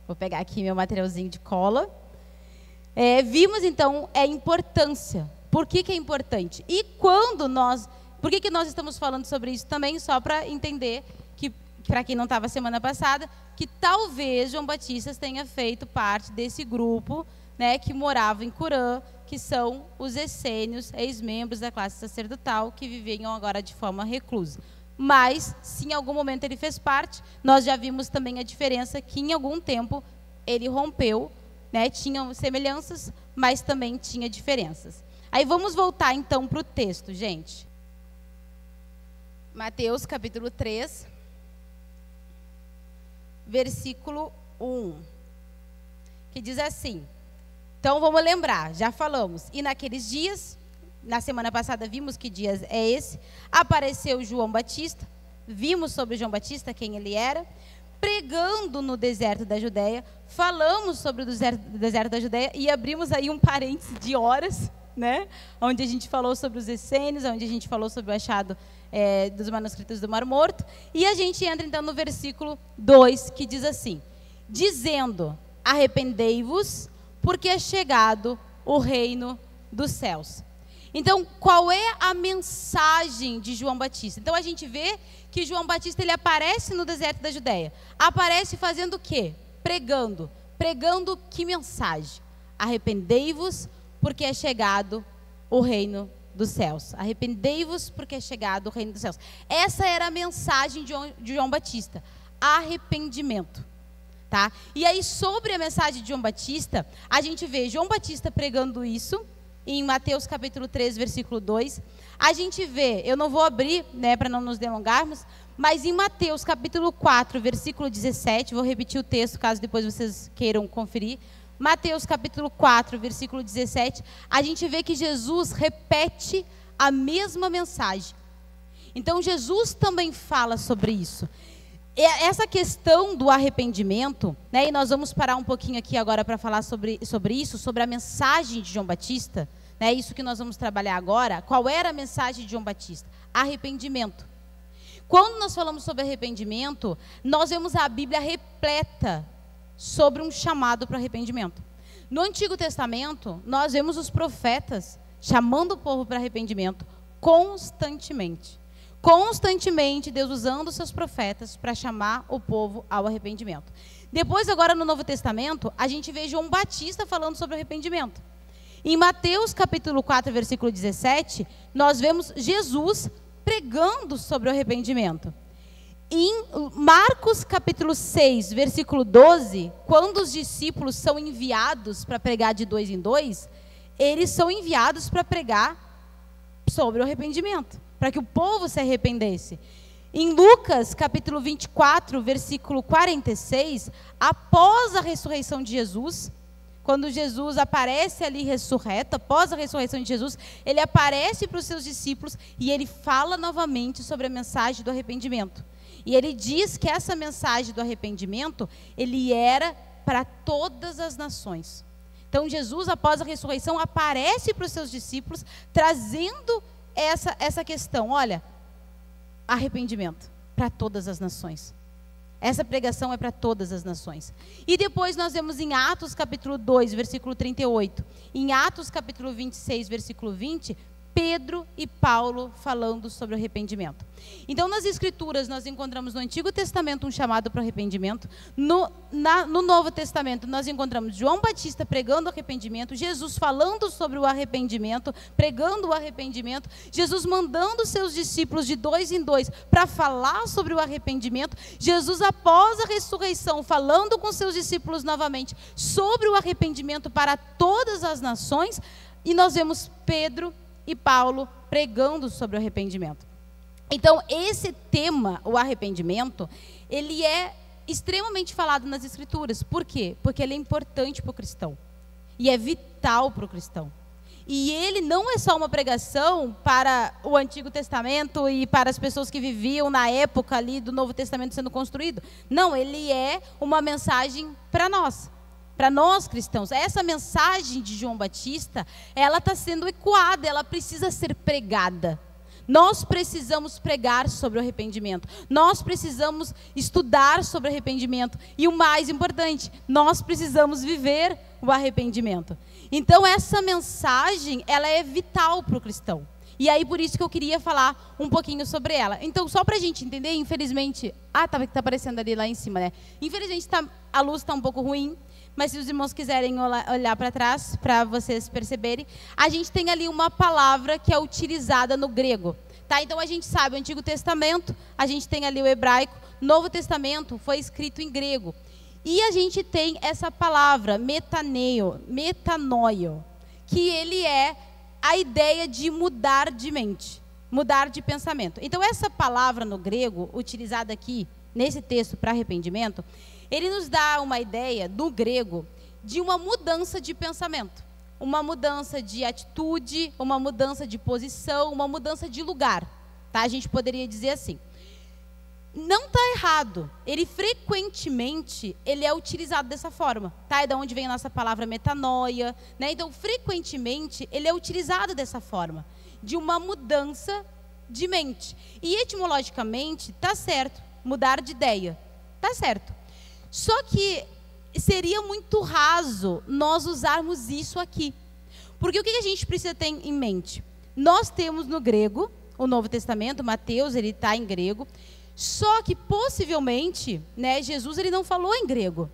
Vou pegar aqui meu materialzinho de cola. Vimos, então, a importância. Por que é importante? E por que nós estamos falando sobre isso também? Só para entender, que para quem não estava semana passada, que talvez João Batista tenha feito parte desse grupo, né, que morava em Curã, que são os essênios, ex-membros da classe sacerdotal, que viviam agora de forma reclusa. Mas, se em algum momento ele fez parte, nós já vimos também a diferença que em algum tempo ele rompeu, né? Tinham semelhanças, mas também tinha diferenças. Aí vamos voltar então para o texto, gente. Mateus capítulo 3, versículo 1, que diz assim. Então, vamos lembrar, já falamos. E naqueles dias, na semana passada vimos que dias é esse, apareceu João Batista, vimos sobre João Batista, quem ele era, pregando no deserto da Judéia, falamos sobre o deserto da Judéia e abrimos aí um parênteses de horas, né? Onde a gente falou sobre os essênios, onde a gente falou sobre o achado dos manuscritos do Mar Morto. E a gente entra então no versículo 2, que diz assim, dizendo, arrependei-vos, porque é chegado o reino dos céus. Então, qual é a mensagem de João Batista? Então, a gente vê que João Batista, ele aparece no deserto da Judéia. Aparece fazendo o quê? Pregando. Pregando que mensagem? Arrependei-vos, porque é chegado o reino dos céus. Arrependei-vos, porque é chegado o reino dos céus. Essa era a mensagem de João Batista. Arrependimento. Tá? E aí, sobre a mensagem de João Batista, a gente vê João Batista pregando isso, em Mateus capítulo 3, versículo 2. A gente vê, eu não vou abrir, né, para não nos delongarmos, mas em Mateus capítulo 4, versículo 17, vou repetir o texto, caso depois vocês queiram conferir. Mateus capítulo 4, versículo 17, a gente vê que Jesus repete a mesma mensagem. Então, Jesus também fala sobre isso. Essa questão do arrependimento, né, e nós vamos parar um pouquinho aqui agora para falar sobre isso, sobre a mensagem de João Batista, né, isso que nós vamos trabalhar agora. Qual era a mensagem de João Batista? Arrependimento. Quando nós falamos sobre arrependimento, nós vemos a Bíblia repleta sobre um chamado para arrependimento. No Antigo Testamento, nós vemos os profetas chamando o povo para arrependimento constantemente. Constantemente, Deus usando os seus profetas para chamar o povo ao arrependimento. Depois, agora no Novo Testamento, a gente vê João Batista falando sobre arrependimento. Em Mateus capítulo 4, versículo 17, nós vemos Jesus pregando sobre o arrependimento. Em Marcos capítulo 6, versículo 12, quando os discípulos são enviados para pregar de 2 em 2, eles são enviados para pregar sobre o arrependimento, para que o povo se arrependesse. Em Lucas, capítulo 24, versículo 46, após a ressurreição de Jesus, quando Jesus aparece ali ressurreto, após a ressurreição de Jesus, ele aparece para os seus discípulos e ele fala novamente sobre a mensagem do arrependimento. E ele diz que essa mensagem do arrependimento, ele era para todas as nações. Então Jesus, após a ressurreição, aparece para os seus discípulos, trazendo essa questão. Olha, arrependimento para todas as nações. Essa pregação é para todas as nações. E depois nós vemos em Atos capítulo 2, versículo 38. Em Atos capítulo 26, versículo 20, Pedro e Paulo falando sobre o arrependimento. Então, nas Escrituras, nós encontramos no Antigo Testamento um chamado para o arrependimento. No Novo Testamento, nós encontramos João Batista pregando o arrependimento, Jesus falando sobre o arrependimento, pregando o arrependimento, Jesus mandando seus discípulos de 2 em 2 para falar sobre o arrependimento, Jesus, após a ressurreição, falando com seus discípulos novamente sobre o arrependimento para todas as nações, e nós vemos Pedro e Paulo pregando sobre o arrependimento. Então, esse tema, o arrependimento, ele é extremamente falado nas Escrituras. Por quê? Porque ele é importante para o cristão. E é vital para o cristão. E ele não é só uma pregação para o Antigo Testamento e para as pessoas que viviam na época ali do Novo Testamento sendo construído. Não, ele é uma mensagem para nós. Para nós cristãos, essa mensagem de João Batista, ela está sendo ecoada, ela precisa ser pregada. Nós precisamos pregar sobre o arrependimento. Nós precisamos estudar sobre o arrependimento. E o mais importante, nós precisamos viver o arrependimento. Então essa mensagem, ela é vital para o cristão. E aí por isso que eu queria falar um pouquinho sobre ela. Então só para a gente entender, infelizmente... tá aparecendo ali lá em cima, né? Infelizmente a luz está um pouco ruim. Mas se os irmãos quiserem olhar para trás, para vocês perceberem, a gente tem ali uma palavra que é utilizada no grego. Tá? Então a gente sabe, o Antigo Testamento, a gente tem ali o hebraico, Novo Testamento foi escrito em grego. E a gente tem essa palavra, metanoio, que ele é a ideia de mudar de mente, mudar de pensamento. Então essa palavra no grego, utilizada aqui, nesse texto para arrependimento, ele nos dá uma ideia, do grego, de uma mudança de pensamento. Uma mudança de atitude, uma mudança de posição, uma mudança de lugar. Tá? A gente poderia dizer assim. Não está errado. Ele frequentemente, ele é utilizado dessa forma. Tá? É da onde vem a nossa palavra metanoia. Né? Então, frequentemente, ele é utilizado dessa forma. De uma mudança de mente. E etimologicamente, está certo. Mudar de ideia. Está certo. Só que seria muito raso nós usarmos isso aqui. Porque o que a gente precisa ter em mente? Nós temos no grego, o Novo Testamento, Mateus, ele está em grego. Só que possivelmente, né, Jesus ele não falou em grego.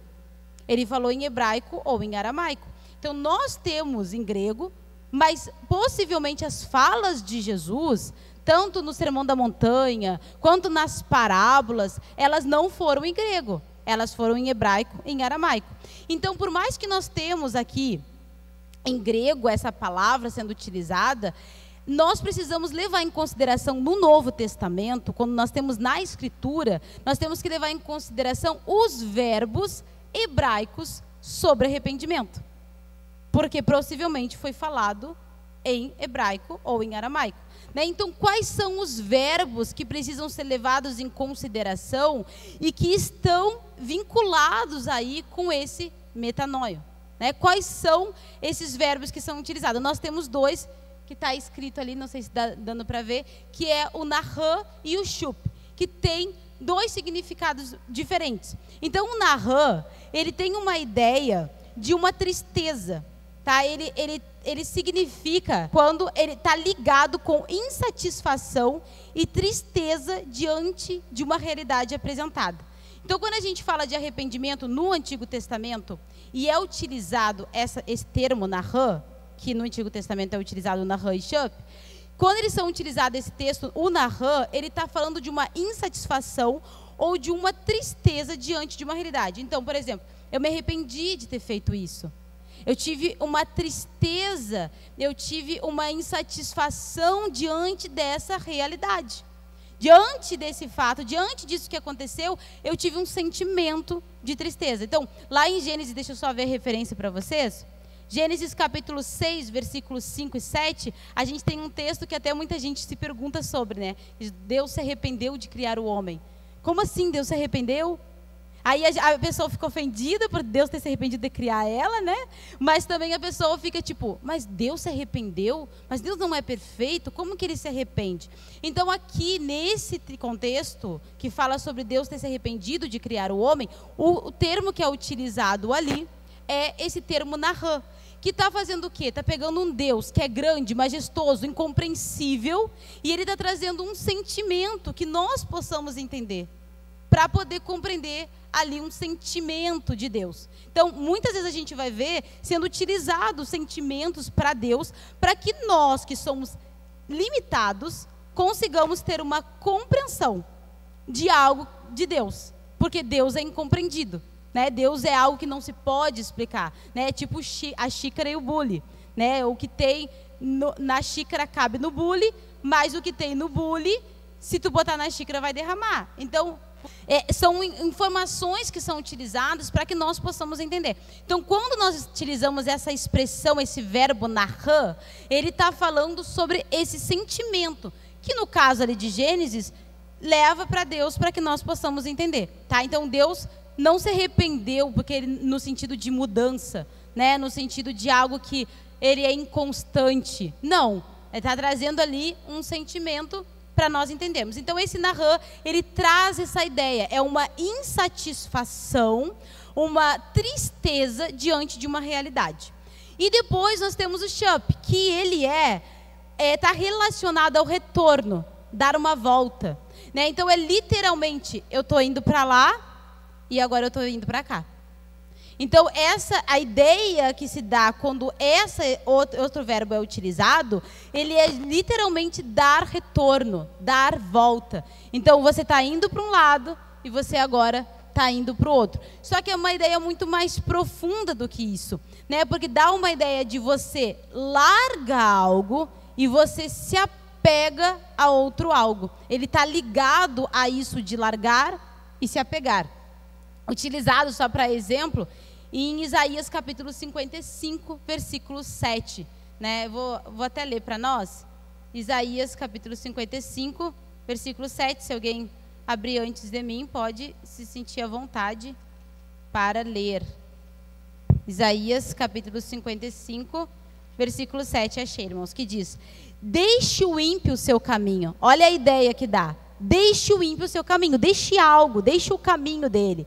Ele falou em hebraico ou em aramaico. Então nós temos em grego, mas possivelmente as falas de Jesus, tanto no Sermão da Montanha, quanto nas parábolas, elas não foram em grego. Elas foram em hebraico e em aramaico. Então, por mais que nós temos aqui em grego essa palavra sendo utilizada, nós precisamos levar em consideração no Novo Testamento, quando nós temos na Escritura, nós temos que levar em consideração os verbos hebraicos sobre arrependimento. Porque possivelmente foi falado em hebraico ou em aramaico. Né? Então, quais são os verbos que precisam ser levados em consideração e que estão vinculados aí com esse metanoio? Né? Quais são esses verbos que são utilizados? Nós temos dois que está escrito ali, não sei se está dando para ver, que é o nahã e o shup, que tem dois significados diferentes. Então, o nahã, ele tem uma ideia de uma tristeza. Tá? Ele significa quando ele está ligado com insatisfação e tristeza diante de uma realidade apresentada. Então, quando a gente fala de arrependimento no Antigo Testamento, e é utilizado esse termo nahã, que no Antigo Testamento é utilizado o nahã e shup, quando eles são utilizados esse texto, o nahã, ele está falando de uma insatisfação ou de uma tristeza diante de uma realidade. Então, por exemplo, eu me arrependi de ter feito isso. Eu tive uma tristeza, eu tive uma insatisfação diante dessa realidade. Diante desse fato, diante disso que aconteceu, eu tive um sentimento de tristeza. Então, lá em Gênesis, deixa eu só ver a referência para vocês. Gênesis capítulo 6, versículos 5 e 7, a gente tem um texto que até muita gente se pergunta sobre, né? Deus se arrependeu de criar o homem. Como assim Deus se arrependeu? Aí a pessoa fica ofendida por Deus ter se arrependido de criar ela, né? Mas também a pessoa fica tipo, mas Deus se arrependeu? Mas Deus não é perfeito? Como que ele se arrepende? Então aqui, nesse contexto, que fala sobre Deus ter se arrependido de criar o homem, o termo que é utilizado ali é esse termo narã, que está fazendo o quê? Está pegando um Deus que é grande, majestoso, incompreensível, e ele está trazendo um sentimento que nós possamos entender, para poder compreender ali um sentimento de Deus. Então, muitas vezes a gente vai ver sendo utilizados sentimentos para Deus, para que nós, que somos limitados, consigamos ter uma compreensão de algo de Deus, porque Deus é incompreendido, né? Deus é algo que não se pode explicar, né? Tipo a xícara e o bule, né? O que tem na xícara cabe no bule, mas o que tem no bule, se tu botar na xícara vai derramar. Então, são informações que são utilizadas para que nós possamos entender. Então, quando nós utilizamos essa expressão, esse verbo narã, ele está falando sobre esse sentimento, que no caso ali de Gênesis, leva para Deus para que nós possamos entender, tá? Então, Deus não se arrependeu, porque ele, no sentido de mudança, né? No sentido de algo que ele é inconstante. Não, ele está trazendo ali um sentimento para nós entendermos. Então, esse narã, ele traz essa ideia, é uma insatisfação, uma tristeza diante de uma realidade. E depois nós temos o chup, que ele está relacionado ao retorno, dar uma volta, né? Então, é literalmente, eu estou indo para lá e agora eu estou indo para cá. Então, a ideia que se dá quando esse outro verbo é utilizado, ele é literalmente dar retorno, dar volta. Então, você está indo para um lado e você agora está indo para o outro. Só que é uma ideia muito mais profunda do que isso, né? Porque dá uma ideia de você larga algo e você se apega a outro algo. Ele está ligado a isso de largar e se apegar. Utilizado, só para exemplo, em Isaías capítulo 55, versículo 7. Né? Vou até ler para nós. Isaías capítulo 55, versículo 7. Se alguém abrir antes de mim, pode se sentir à vontade para ler. Isaías capítulo 55, versículo 7. Achei, irmãos, que diz: deixe o ímpio o seu caminho. Olha a ideia que dá. Deixe o ímpio o seu caminho. Deixe algo, deixe o caminho dele.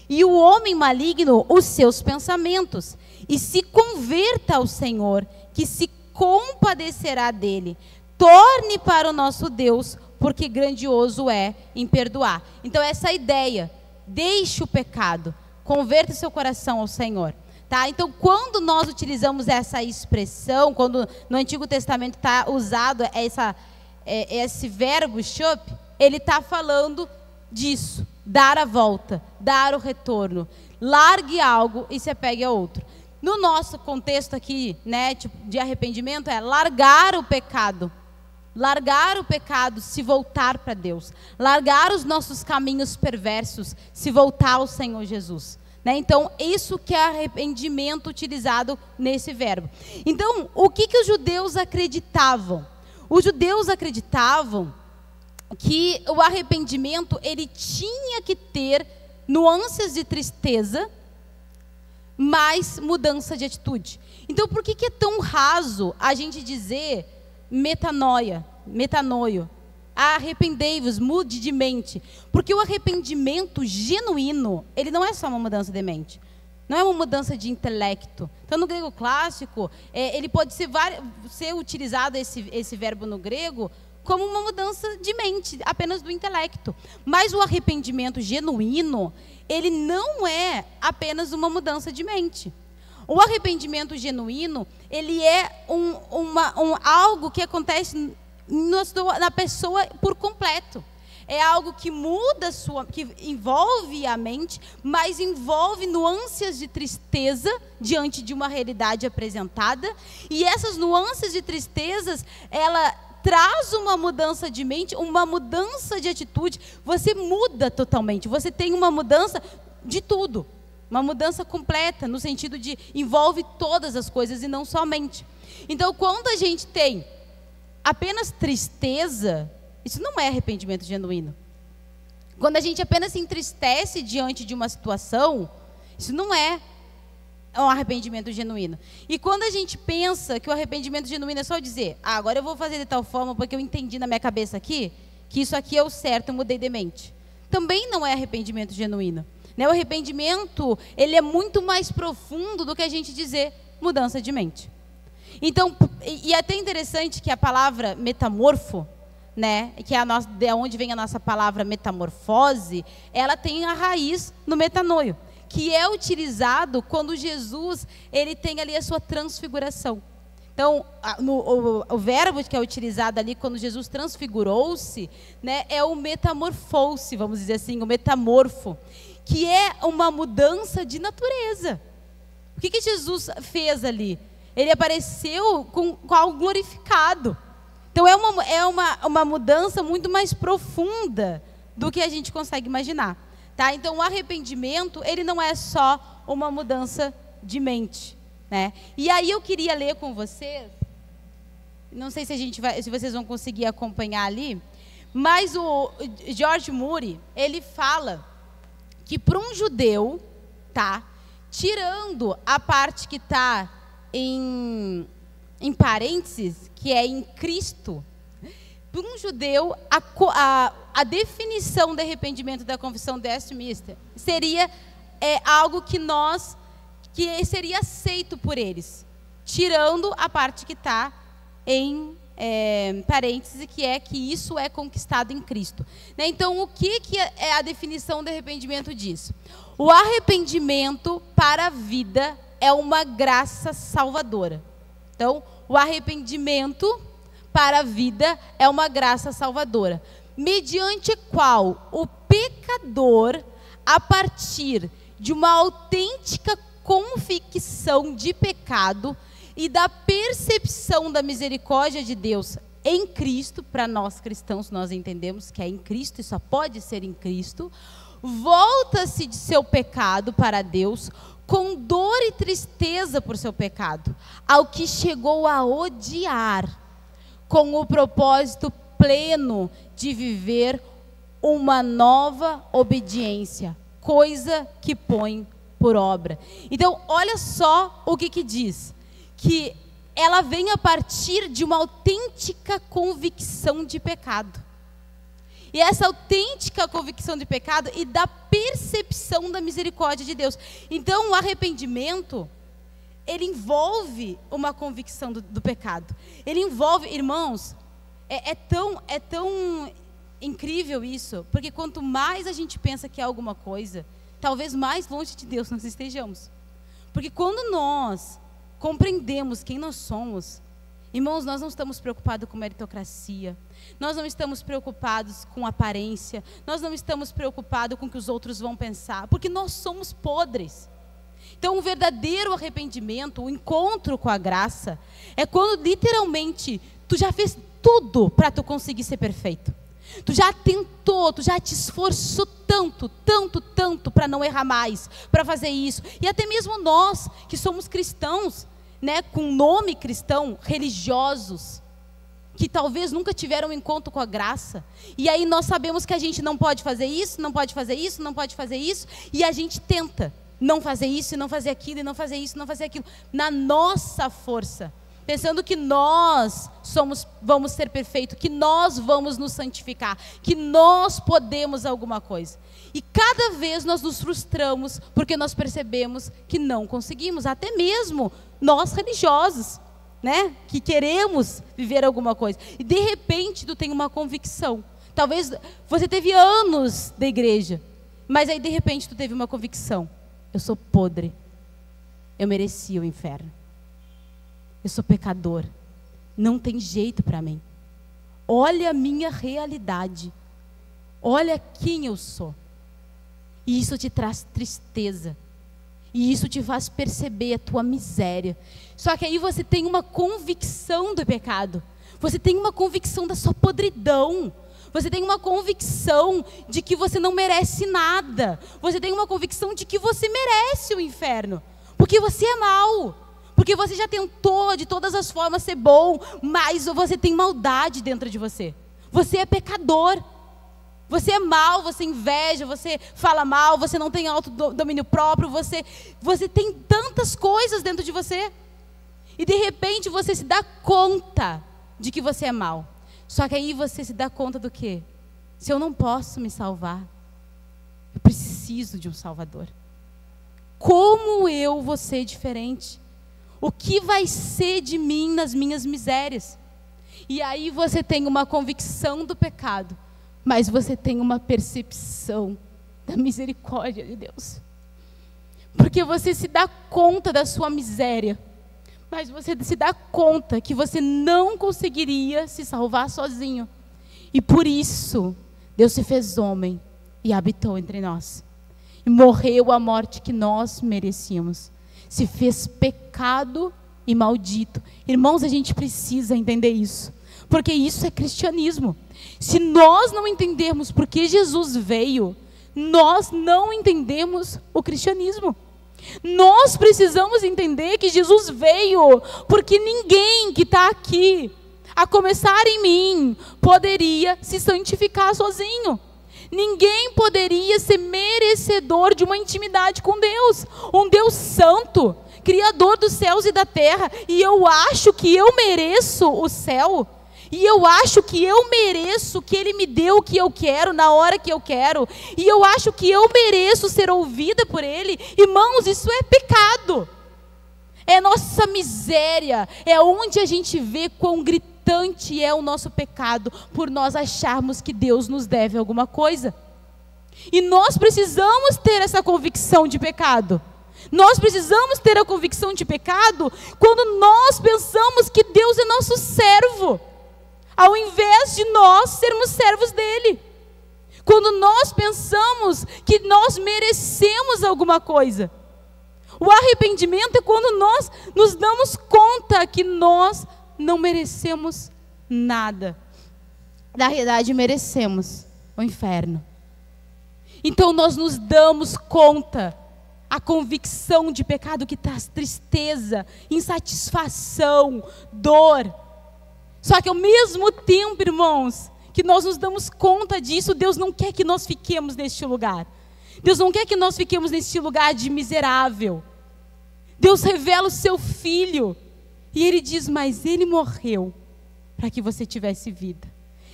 E o homem maligno os seus pensamentos, e se converta ao Senhor, que se compadecerá dele. Torne para o nosso Deus, porque grandioso é em perdoar. Então, essa ideia, deixe o pecado, converta seu coração ao Senhor. Tá? Então, quando nós utilizamos essa expressão, quando no Antigo Testamento está usado esse verbo chup, ele está falando disso. Dar a volta, dar o retorno, largue algo e se apegue a outro. No nosso contexto aqui, né, de arrependimento, é largar o pecado, se voltar para Deus, largar os nossos caminhos perversos, se voltar ao Senhor Jesus. Né? Então, isso que é arrependimento utilizado nesse verbo. Então, o que os judeus acreditavam? Os judeus acreditavam que o arrependimento, ele tinha que ter nuances de tristeza, mas mudança de atitude. Então, por que é tão raso a gente dizer metanoia, metanoio? Arrependei-vos, mude de mente. Porque o arrependimento genuíno, ele não é só uma mudança de mente. Não é uma mudança de intelecto. Então, no grego clássico, ele pode ser utilizado, esse verbo no grego, como uma mudança de mente, apenas do intelecto. Mas o arrependimento genuíno, ele não é apenas uma mudança de mente. O arrependimento genuíno, ele é algo que acontece na pessoa por completo. É algo que muda que envolve a mente, mas envolve nuances de tristeza diante de uma realidade apresentada. E essas nuances de tristezas, ela traz uma mudança de mente, uma mudança de atitude. Você muda totalmente. Você tem uma mudança de tudo. Uma mudança completa, no sentido de envolve todas as coisas e não somente. Então, quando a gente tem apenas tristeza, isso não é arrependimento genuíno. Quando a gente apenas se entristece diante de uma situação, isso não é um arrependimento genuíno. E quando a gente pensa que o arrependimento genuíno é só dizer, agora eu vou fazer de tal forma porque eu entendi na minha cabeça aqui, que isso aqui é o certo, eu mudei de mente. Também não é arrependimento genuíno. Né? O arrependimento, ele é muito mais profundo do que a gente dizer mudança de mente. Então, e é até interessante que a palavra metamorfo, né, que é de onde vem a nossa palavra metamorfose, ela tem a raiz no metanoio, que é utilizado quando Jesus, ele tem ali a sua transfiguração. Então, o verbo que é utilizado ali quando Jesus transfigurou-se, né, é o metamorfou-se, vamos dizer assim, o metamorfo, que é uma mudança de natureza. O que Jesus fez ali? Ele apareceu com algo glorificado. Então, é uma mudança muito mais profunda do que a gente consegue imaginar. Tá? Então, o arrependimento, ele não é só uma mudança de mente. Né? E aí eu queria ler com vocês, não sei se vocês vão conseguir acompanhar ali, mas o George Moody, ele fala que para um judeu, tá, tirando a parte que está em parênteses, que é em Cristo, para um judeu, a definição de arrependimento da confissão de Westminster seria algo que seria aceito por eles, tirando a parte que está em parênteses, que é que isso é conquistado em Cristo. Né? Então, o que é a definição de arrependimento disso? O arrependimento para a vida é uma graça salvadora. Então, o arrependimento para a vida é uma graça salvadora, mediante a qual o pecador, a partir de uma autêntica convicção de pecado e da percepção da misericórdia de Deus em Cristo, para nós cristãos, nós entendemos que é em Cristo e só pode ser em Cristo, volta-se de seu pecado para Deus, com dor e tristeza por seu pecado, ao que chegou a odiar, com o propósito pleno de viver uma nova obediência, coisa que põe por obra. Então, olha só o que diz, que ela vem a partir de uma autêntica convicção de pecado. E essa autêntica convicção de pecado e da percepção da misericórdia de Deus. Então, o arrependimento, ele envolve uma convicção do pecado. Ele envolve, irmãos, é tão incrível isso, porque quanto mais a gente pensa que é alguma coisa, talvez mais longe de Deus nós estejamos. Porque quando nós compreendemos quem nós somos, irmãos, nós não estamos preocupados com meritocracia, nós não estamos preocupados com aparência, nós não estamos preocupados com o que os outros vão pensar, porque nós somos podres. Então, o verdadeiro arrependimento, o encontro com a graça, é quando literalmente tu já fez tudo para tu conseguir ser perfeito. Tu já tentou, tu já te esforçou tanto para não errar mais, para fazer isso. E até mesmo nós, que somos cristãos, né, com nome cristão, religiosos, que talvez nunca tiveram um encontro com a graça. E aí nós sabemos que a gente não pode fazer isso, não pode fazer isso, não pode fazer isso. E a gente tenta não fazer isso, e não fazer aquilo, e não fazer isso, e não fazer aquilo. Na nossa força. Pensando que nós vamos ser perfeitos, que nós vamos nos santificar, que nós podemos alguma coisa. E cada vez nós nos frustramos, porque nós percebemos que não conseguimos, até mesmo nós religiosos, né? Que queremos viver alguma coisa. E de repente tu tem uma convicção. Talvez você teve anos de igreja, mas aí de repente tu teve uma convicção. Eu sou podre, eu merecia o inferno. Eu sou pecador, não tem jeito para mim. Olha a minha realidade, olha quem eu sou. E isso te traz tristeza, e isso te faz perceber a tua miséria. Só que aí você tem uma convicção do pecado, você tem uma convicção da sua podridão, você tem uma convicção de que você não merece nada, você tem uma convicção de que você merece o inferno, porque você é mau. Porque você já tentou de todas as formas ser bom, mas você tem maldade dentro de você. Você é pecador. Você é mau, você inveja, você fala mal, você não tem autodomínio próprio, você tem tantas coisas dentro de você. E de repente você se dá conta de que você é mau. Só que aí você se dá conta do quê? Se eu não posso me salvar, eu preciso de um Salvador. Como eu vou ser diferente? O que vai ser de mim nas minhas misérias? E aí você tem uma convicção do pecado, mas você tem uma percepção da misericórdia de Deus. Porque você se dá conta da sua miséria, mas você se dá conta que você não conseguiria se salvar sozinho. E por isso, Deus se fez homem e habitou entre nós. E morreu a morte que nós merecíamos. Se fez pecado e maldito. Irmãos, a gente precisa entender isso. Porque isso é cristianismo. Se nós não entendermos por que Jesus veio, nós não entendemos o cristianismo. Nós precisamos entender que Jesus veio porque ninguém que está aqui, a começar em mim, poderia se santificar sozinho. Ninguém poderia ser merecedor de uma intimidade com Deus. Um Deus santo, criador dos céus e da terra. E eu acho que eu mereço o céu. E eu acho que eu mereço que Ele me dê o que eu quero, na hora que eu quero. E eu acho que eu mereço ser ouvida por Ele. Irmãos, isso é pecado. É nossa miséria. É onde a gente vê quão gritante é o nosso pecado, por nós acharmos que Deus nos deve alguma coisa. E nós precisamos ter essa convicção de pecado. Nós precisamos ter a convicção de pecado quando nós pensamos que Deus é nosso servo, ao invés de nós sermos servos dele. Quando nós pensamos que nós merecemos alguma coisa. O arrependimento é quando nós nos damos conta que nós não merecemos nada. Na realidade, merecemos o inferno. Então nós nos damos conta, a convicção de pecado que traz tristeza, insatisfação, dor. Só que ao mesmo tempo, irmãos, que nós nos damos conta disso, Deus não quer que nós fiquemos neste lugar. Deus não quer que nós fiquemos neste lugar de miserável. Deus revela o seu Filho. E Ele diz, mas Ele morreu para que você tivesse vida.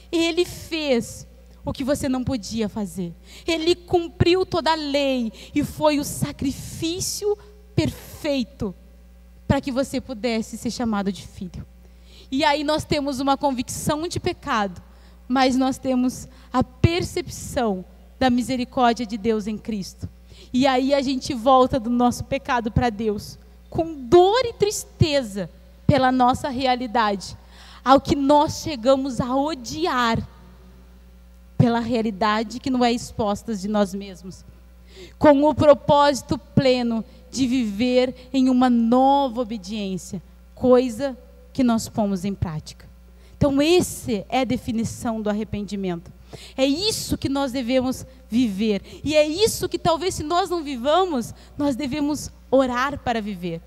Ele fez o que você não podia fazer. Ele cumpriu toda a lei e foi o sacrifício perfeito para que você pudesse ser chamado de filho. E aí nós temos uma convicção de pecado, mas nós temos a percepção da misericórdia de Deus em Cristo. E aí a gente volta do nosso pecado para Deus, com dor e tristeza pela nossa realidade, ao que nós chegamos a odiar pela realidade que não é exposta de nós mesmos, com o propósito pleno de viver em uma nova obediência, coisa que nós pomos em prática. Então essa é a definição do arrependimento. É isso que nós devemos viver. E é isso que talvez se nós não vivamos, nós devemos orar para viver.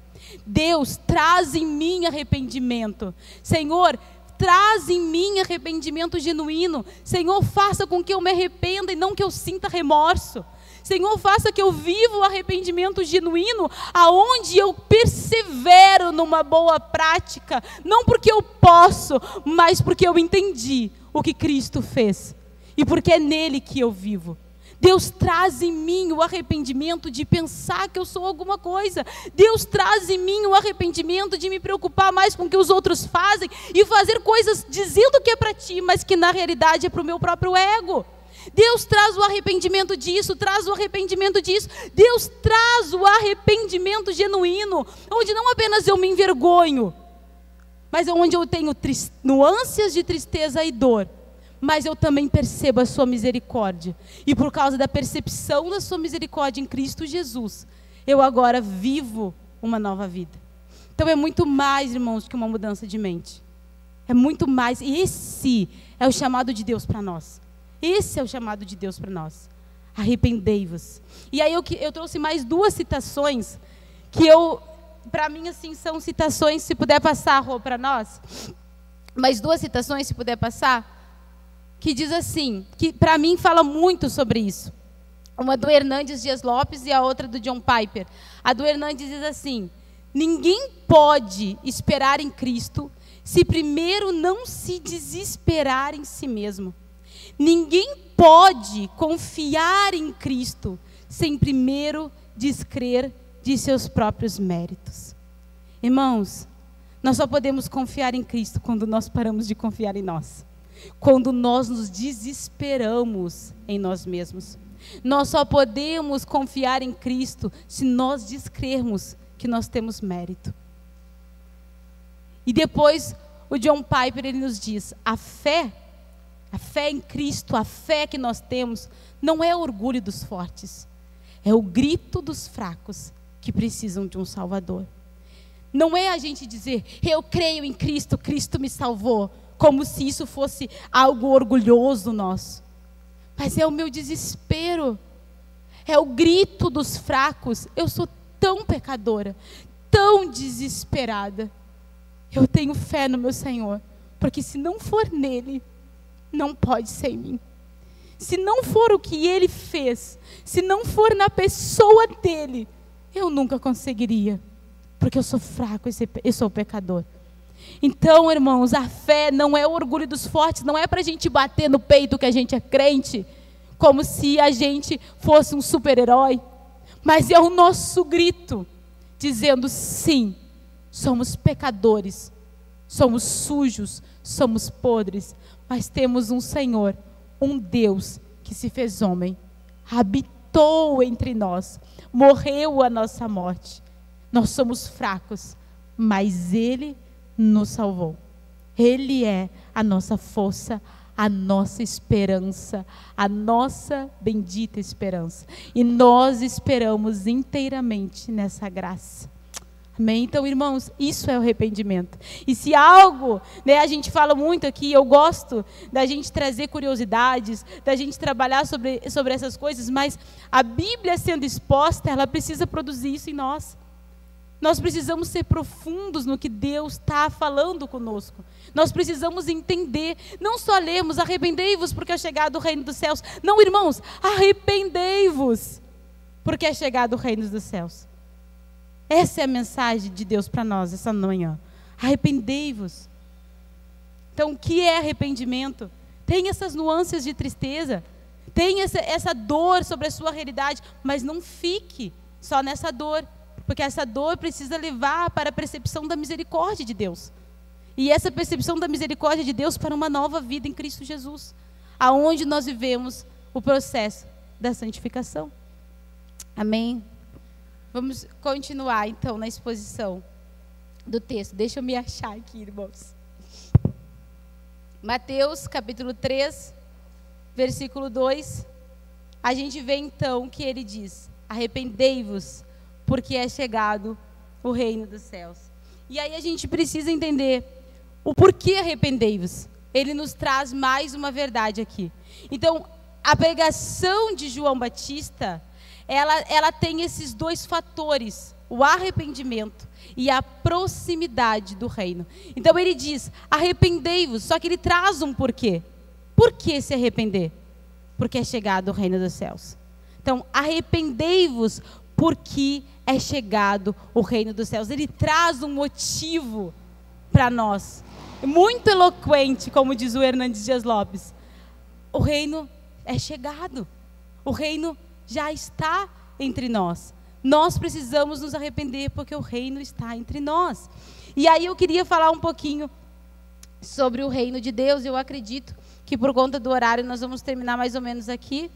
Deus, traz em mim arrependimento. Senhor, traz em mim arrependimento genuíno. Senhor, faça com que eu me arrependa e não que eu sinta remorso. Senhor, faça que eu viva o arrependimento genuíno, aonde eu persevero numa boa prática, não porque eu posso, mas porque eu entendi o que Cristo fez. E porque é nele que eu vivo. Deus traz em mim o arrependimento de pensar que eu sou alguma coisa. Deus traz em mim o arrependimento de me preocupar mais com o que os outros fazem e fazer coisas dizendo que é para ti, mas que na realidade é para o meu próprio ego. Deus traz o arrependimento disso, traz o arrependimento disso. Deus traz o arrependimento genuíno, onde não apenas eu me envergonho, mas onde eu tenho nuances de tristeza e dor, mas eu também percebo a sua misericórdia. E por causa da percepção da sua misericórdia em Cristo Jesus, eu agora vivo uma nova vida. Então é muito mais, irmãos, que uma mudança de mente. É muito mais. E esse é o chamado de Deus para nós. Esse é o chamado de Deus para nós. Arrependei-vos. E aí eu trouxe mais duas citações, que para mim assim, são citações, se puder passar, Rô, para nós. Mais duas citações, se puder passar. que diz assim, que para mim fala muito sobre isso. Uma do Hernandes Dias Lopes e a outra do John Piper. A do Hernandes diz assim: ninguém pode esperar em Cristo se primeiro não se desesperar em si mesmo. Ninguém pode confiar em Cristo sem primeiro descrer de seus próprios méritos. Irmãos, nós só podemos confiar em Cristo quando nós paramos de confiar em nós. Quando nós nos desesperamos em nós mesmos. Nós só podemos confiar em Cristo se nós descrermos que nós temos mérito. E depois o John Piper ele nos diz: a fé em Cristo, a fé que nós temos, não é o orgulho dos fortes, é o grito dos fracos que precisam de um Salvador. Não é a gente dizer, eu creio em Cristo, Cristo me salvou, como se isso fosse algo orgulhoso nosso. Mas é o meu desespero, é o grito dos fracos. Eu sou tão pecadora, tão desesperada. Eu tenho fé no meu Senhor, porque se não for nele, não pode ser em mim. Se não for o que ele fez, se não for na pessoa dele, eu nunca conseguiria, porque eu sou fraco e sou pecador. Então, irmãos, a fé não é o orgulho dos fortes, não é para a gente bater no peito que a gente é crente, como se a gente fosse um super-herói, mas é o nosso grito, dizendo sim, somos pecadores, somos sujos, somos podres, mas temos um Senhor, um Deus que se fez homem, habitou entre nós, morreu a nossa morte. Nós somos fracos, mas Ele nos salvou. Ele é a nossa força, a nossa esperança, a nossa bendita esperança. E nós esperamos inteiramente nessa graça. Amém? Então, irmãos, isso é o arrependimento. E se algo, a gente fala muito aqui, eu gosto da gente trazer curiosidades, da gente trabalhar sobre essas coisas, mas a Bíblia sendo exposta, ela precisa produzir isso em nós. Nós precisamos ser profundos no que Deus está falando conosco. Nós precisamos entender, não só lermos, arrependei-vos porque é chegado o reino dos céus. Não, irmãos, arrependei-vos porque é chegado o reino dos céus. Essa é a mensagem de Deus para nós essa manhã. Arrependei-vos. Então, o que é arrependimento? Tem essas nuances de tristeza, tem essa dor sobre a sua realidade, mas não fique só nessa dor, porque essa dor precisa levar para a percepção da misericórdia de Deus. E essa percepção da misericórdia de Deus para uma nova vida em Cristo Jesus, aonde nós vivemos o processo da santificação. Amém? Vamos continuar, então, na exposição do texto. Deixa eu me achar aqui, irmãos. Mateus, capítulo 3, versículo 2. A gente vê, então, que ele diz: arrependei-vos, porque é chegado o reino dos céus. E aí a gente precisa entender o porquê arrependei-vos. Ele nos traz mais uma verdade aqui. Então, a pregação de João Batista, ela tem esses dois fatores, o arrependimento e a proximidade do reino. Então ele diz, arrependei-vos, só que ele traz um porquê. Por que se arrepender? Porque é chegado o reino dos céus. Então, arrependei-vos porque é chegado o reino dos céus. Ele traz um motivo para nós, muito eloquente, como diz o Hernandes Dias Lopes. O reino é chegado, o reino já está entre nós. Nós precisamos nos arrepender porque o reino está entre nós. E aí eu queria falar um pouquinho sobre o reino de Deus. Eu acredito que por conta do horário nós vamos terminar mais ou menos aqui.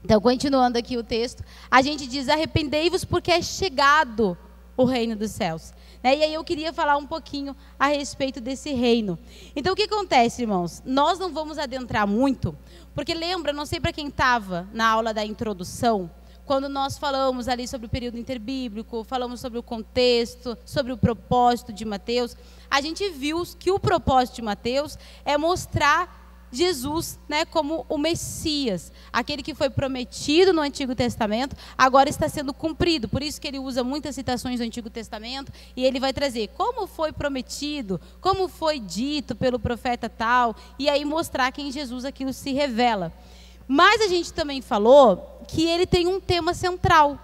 Então, continuando aqui o texto, a gente diz, arrependei-vos porque é chegado o reino dos céus. E aí eu queria falar um pouquinho a respeito desse reino. Então, o que acontece, irmãos? Nós não vamos adentrar muito, porque lembra, não sei para quem estava na aula da introdução, quando nós falamos ali sobre o período interbíblico, falamos sobre o contexto, sobre o propósito de Mateus, a gente viu que o propósito de Mateus é mostrar Jesus, né, como o Messias, aquele que foi prometido no Antigo Testamento, agora está sendo cumprido. Por isso que ele usa muitas citações do Antigo Testamento e ele vai trazer como foi prometido, como foi dito pelo profeta tal, e aí mostrar que em Jesus aquilo se revela. Mas a gente também falou que ele tem um tema central.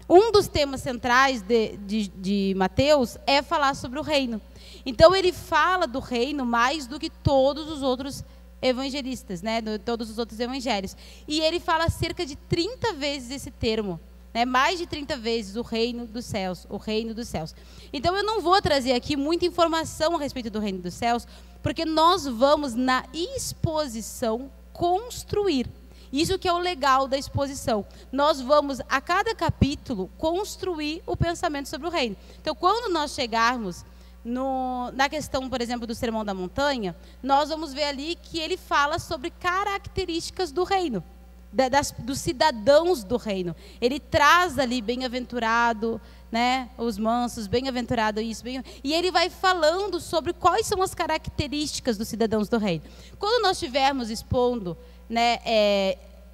Um dos temas centrais de Mateus é falar sobre o reino. Então ele fala do reino mais do que todos os outros evangelistas, né? Todos os outros evangelhos. E ele fala cerca de 30 vezes esse termo, né? Mais de 30 vezes o reino dos céus, o reino dos céus. Então eu não vou trazer aqui muita informação a respeito do reino dos céus, porque nós vamos na exposição construir. Isso que é o legal da exposição. Nós vamos, a cada capítulo, construir o pensamento sobre o reino. Então, quando nós chegarmos na questão, por exemplo, do Sermão da Montanha, nós vamos ver ali que ele fala sobre características do reino, dos cidadãos do reino. Ele traz ali bem-aventurado, né, os mansos, bem-aventurado isso, e ele vai falando sobre quais são as características dos cidadãos do reino. Quando nós estivermos expondo, né,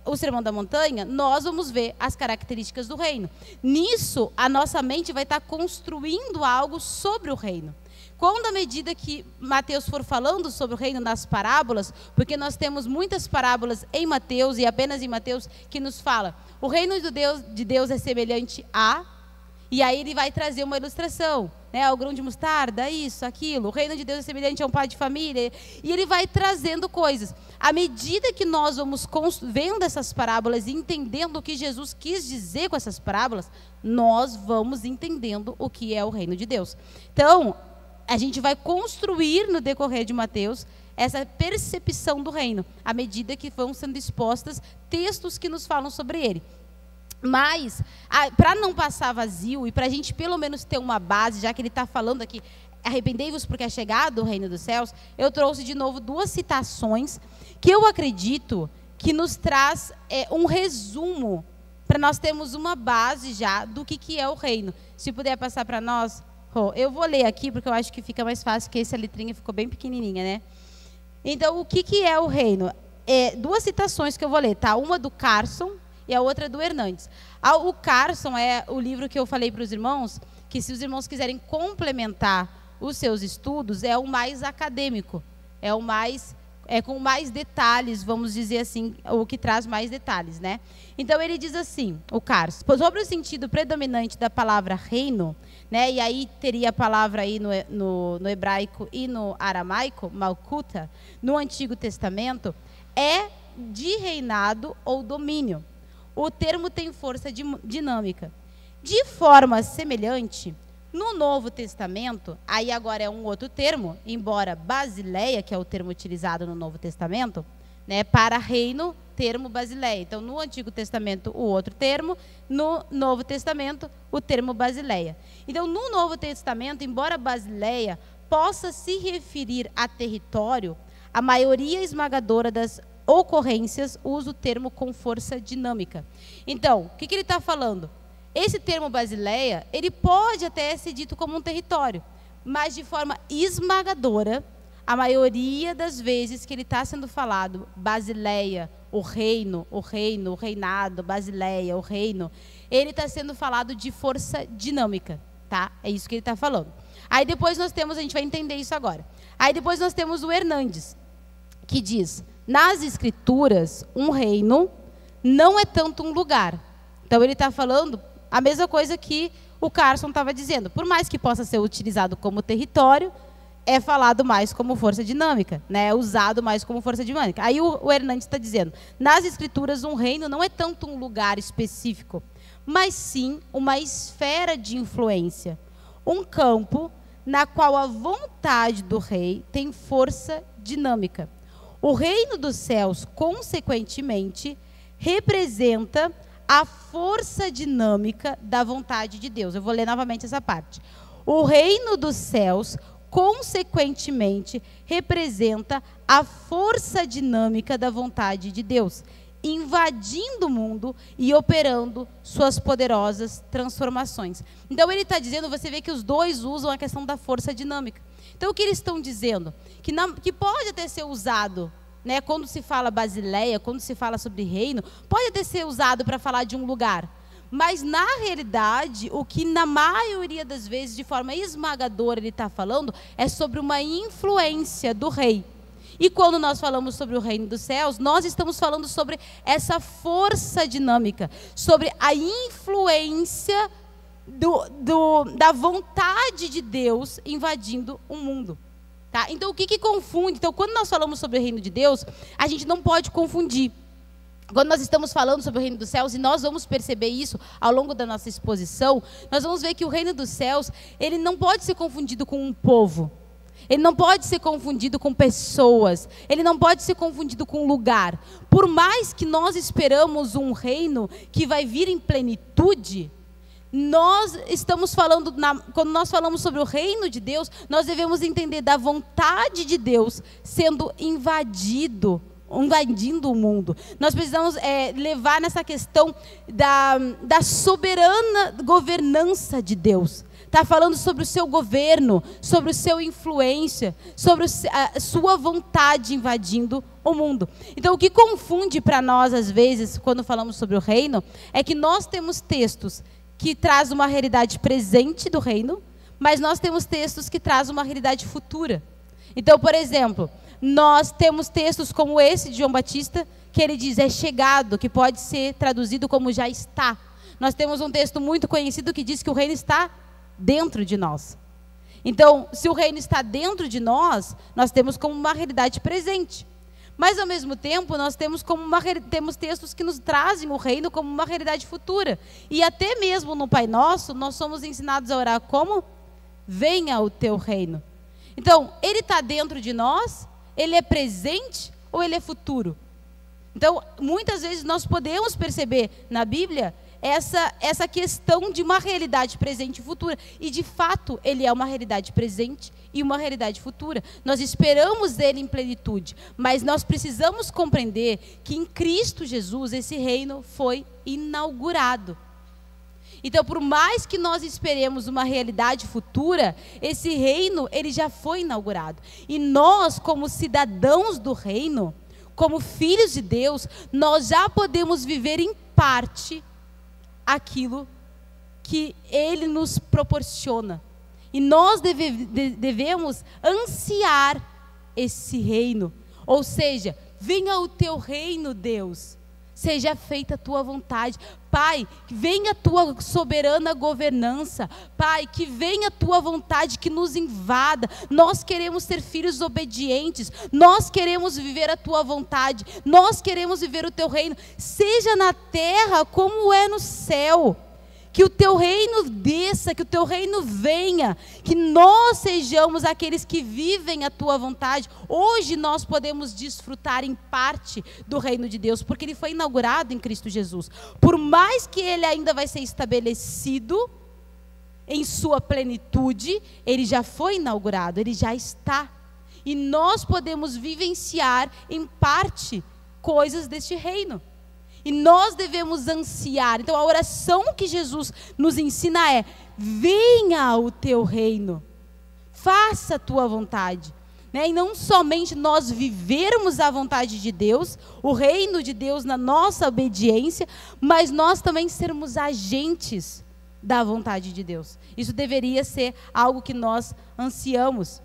o Sermão da Montanha, nós vamos ver as características do reino. Nisso, a nossa mente vai estar construindo algo sobre o reino. Quando, à medida que Mateus for falando sobre o reino nas parábolas, porque nós temos muitas parábolas em Mateus e apenas em Mateus que nos fala, o reino de Deus é semelhante a, e aí ele vai trazer uma ilustração, né? O grão de mostarda, isso, aquilo. O reino de Deus é semelhante a um pai de família. E ele vai trazendo coisas. À medida que nós vamos vendo essas parábolas e entendendo o que Jesus quis dizer com essas parábolas, nós vamos entendendo o que é o reino de Deus. Então, a gente vai construir no decorrer de Mateus essa percepção do reino, à medida que vão sendo expostas textos que nos falam sobre ele. Mas, para não passar vazio e para a gente pelo menos ter uma base, já que ele está falando aqui, arrependei-vos porque é chegado o reino dos céus, eu trouxe de novo 2 citações que eu acredito que nos traz um resumo, para nós termos uma base já do que é o reino. Se puder passar para nós, eu vou ler aqui porque eu acho que fica mais fácil, porque essa letrinha ficou bem pequenininha, né? Então, o que é o reino? 2 citações que eu vou ler, tá? Uma do Carson e a outra do Hernandes. O Carson é o livro que eu falei para os irmãos, que se os irmãos quiserem complementar os seus estudos, é o mais acadêmico, é o mais, com mais detalhes, vamos dizer assim, o que traz mais detalhes, né? Então ele diz assim, o Carson, sobre o sentido predominante da palavra reino, né? E aí teria a palavra aí no hebraico e no aramaico, malkuta, no Antigo Testamento, é de reinado ou domínio. O termo tem força dinâmica. De forma semelhante, no Novo Testamento, aí agora é um outro termo, embora basileia, que é o termo utilizado no Novo Testamento, né, para reino, termo basileia. Então, no Antigo Testamento, o outro termo, no Novo Testamento, o termo basileia. Então, no Novo Testamento, embora basileia possa se referir a território, a maioria esmagadora das ocorrências usa o termo com força dinâmica. Então, o que ele está falando? Esse termo basileia, ele pode até ser dito como um território, mas de forma esmagadora, a maioria das vezes que ele está sendo falado, basileia, o reino, o reinado, basileia, o reino, ele está sendo falado de força dinâmica, tá? É isso que ele está falando. Aí depois nós temos, a gente vai entender isso agora. Aí depois nós temos o Hernandes, que diz, nas escrituras, um reino não é tanto um lugar. Então ele está falando a mesma coisa que o Carson estava dizendo. Por mais que possa ser utilizado como território, é falado mais como força dinâmica, né? É usado mais como força dinâmica. Aí o Hernandes está dizendo, nas escrituras um reino não é tanto um lugar específico, mas sim uma esfera de influência, um campo na qual a vontade do rei tem força dinâmica. O reino dos céus, consequentemente, representa a força dinâmica da vontade de Deus. Eu vou ler novamente essa parte. O reino dos céus, consequentemente, representa a força dinâmica da vontade de Deus, invadindo o mundo e operando suas poderosas transformações. Então ele está dizendo, você vê que os dois usam a questão da força dinâmica. Então o que eles estão dizendo? Que pode até ser usado né? Quando se fala Basileia, quando se fala sobre reino, pode até ser usado para falar de um lugar. Mas, na realidade, o que na maioria das vezes, de forma esmagadora, ele está falando, é sobre uma influência do rei. E quando nós falamos sobre o reino dos céus, nós estamos falando sobre essa força dinâmica, sobre a influência da vontade de Deus invadindo o mundo. Tá? Então, o que confunde? Então, quando nós falamos sobre o reino de Deus, a gente não pode confundir. Quando nós estamos falando sobre o reino dos céus, e nós vamos perceber isso ao longo da nossa exposição, nós vamos ver que o reino dos céus, ele não pode ser confundido com um povo. Ele não pode ser confundido com pessoas. Ele não pode ser confundido com um lugar. Por mais que nós esperamos um reino que vai vir em plenitude, nós estamos falando, quando nós falamos sobre o reino de Deus, nós devemos entender da vontade de Deus sendo invadindo o mundo. Nós precisamos levar nessa questão da soberana governança de Deus. Está falando sobre o seu governo, sobre o seu influência, sobre a sua vontade invadindo o mundo. Então, o que confunde para nós, às vezes, quando falamos sobre o reino, é que nós temos textos que trazem uma realidade presente do reino, mas nós temos textos que trazem uma realidade futura. Então, por exemplo, nós temos textos como esse de João Batista, que ele diz, é chegado, que pode ser traduzido como já está. Nós temos um texto muito conhecido que diz que o reino está dentro de nós. Então, se o reino está dentro de nós, nós temos como uma realidade presente. Mas, ao mesmo tempo, nós temos textos que nos trazem o reino como uma realidade futura. E até mesmo no Pai Nosso, nós somos ensinados a orar como? Venha o teu reino. Então, ele está dentro de nós, ele é presente ou ele é futuro? Então, muitas vezes nós podemos perceber na Bíblia essa questão de uma realidade presente e futura. E, de fato, ele é uma realidade presente e uma realidade futura. Nós esperamos ele em plenitude, mas nós precisamos compreender que em Cristo Jesus esse reino foi inaugurado. Então, por mais que nós esperemos uma realidade futura, esse reino, ele já foi inaugurado. E nós, como cidadãos do reino, como filhos de Deus, nós já podemos viver em parte aquilo que ele nos proporciona. E nós devemos ansiar esse reino. Ou seja, venha o teu reino, Deus. Seja feita a tua vontade. Pai, que venha a tua soberana governança. Pai, que venha a tua vontade que nos invada. Nós queremos ser filhos obedientes. Nós queremos viver a tua vontade. Nós queremos viver o teu reino. Seja na terra como é no céu. Que o teu reino desça, que o teu reino venha, que nós sejamos aqueles que vivem a tua vontade. Hoje nós podemos desfrutar em parte do reino de Deus, porque ele foi inaugurado em Cristo Jesus. Por mais que ele ainda vai ser estabelecido em sua plenitude, ele já foi inaugurado, ele já está. E nós podemos vivenciar em parte coisas deste reino. E nós devemos ansiar. Então a oração que Jesus nos ensina é: venha o teu reino, faça a tua vontade. Né? E não somente nós vivermos a vontade de Deus, o reino de Deus na nossa obediência, mas nós também sermos agentes da vontade de Deus. Isso deveria ser algo que nós ansiamos.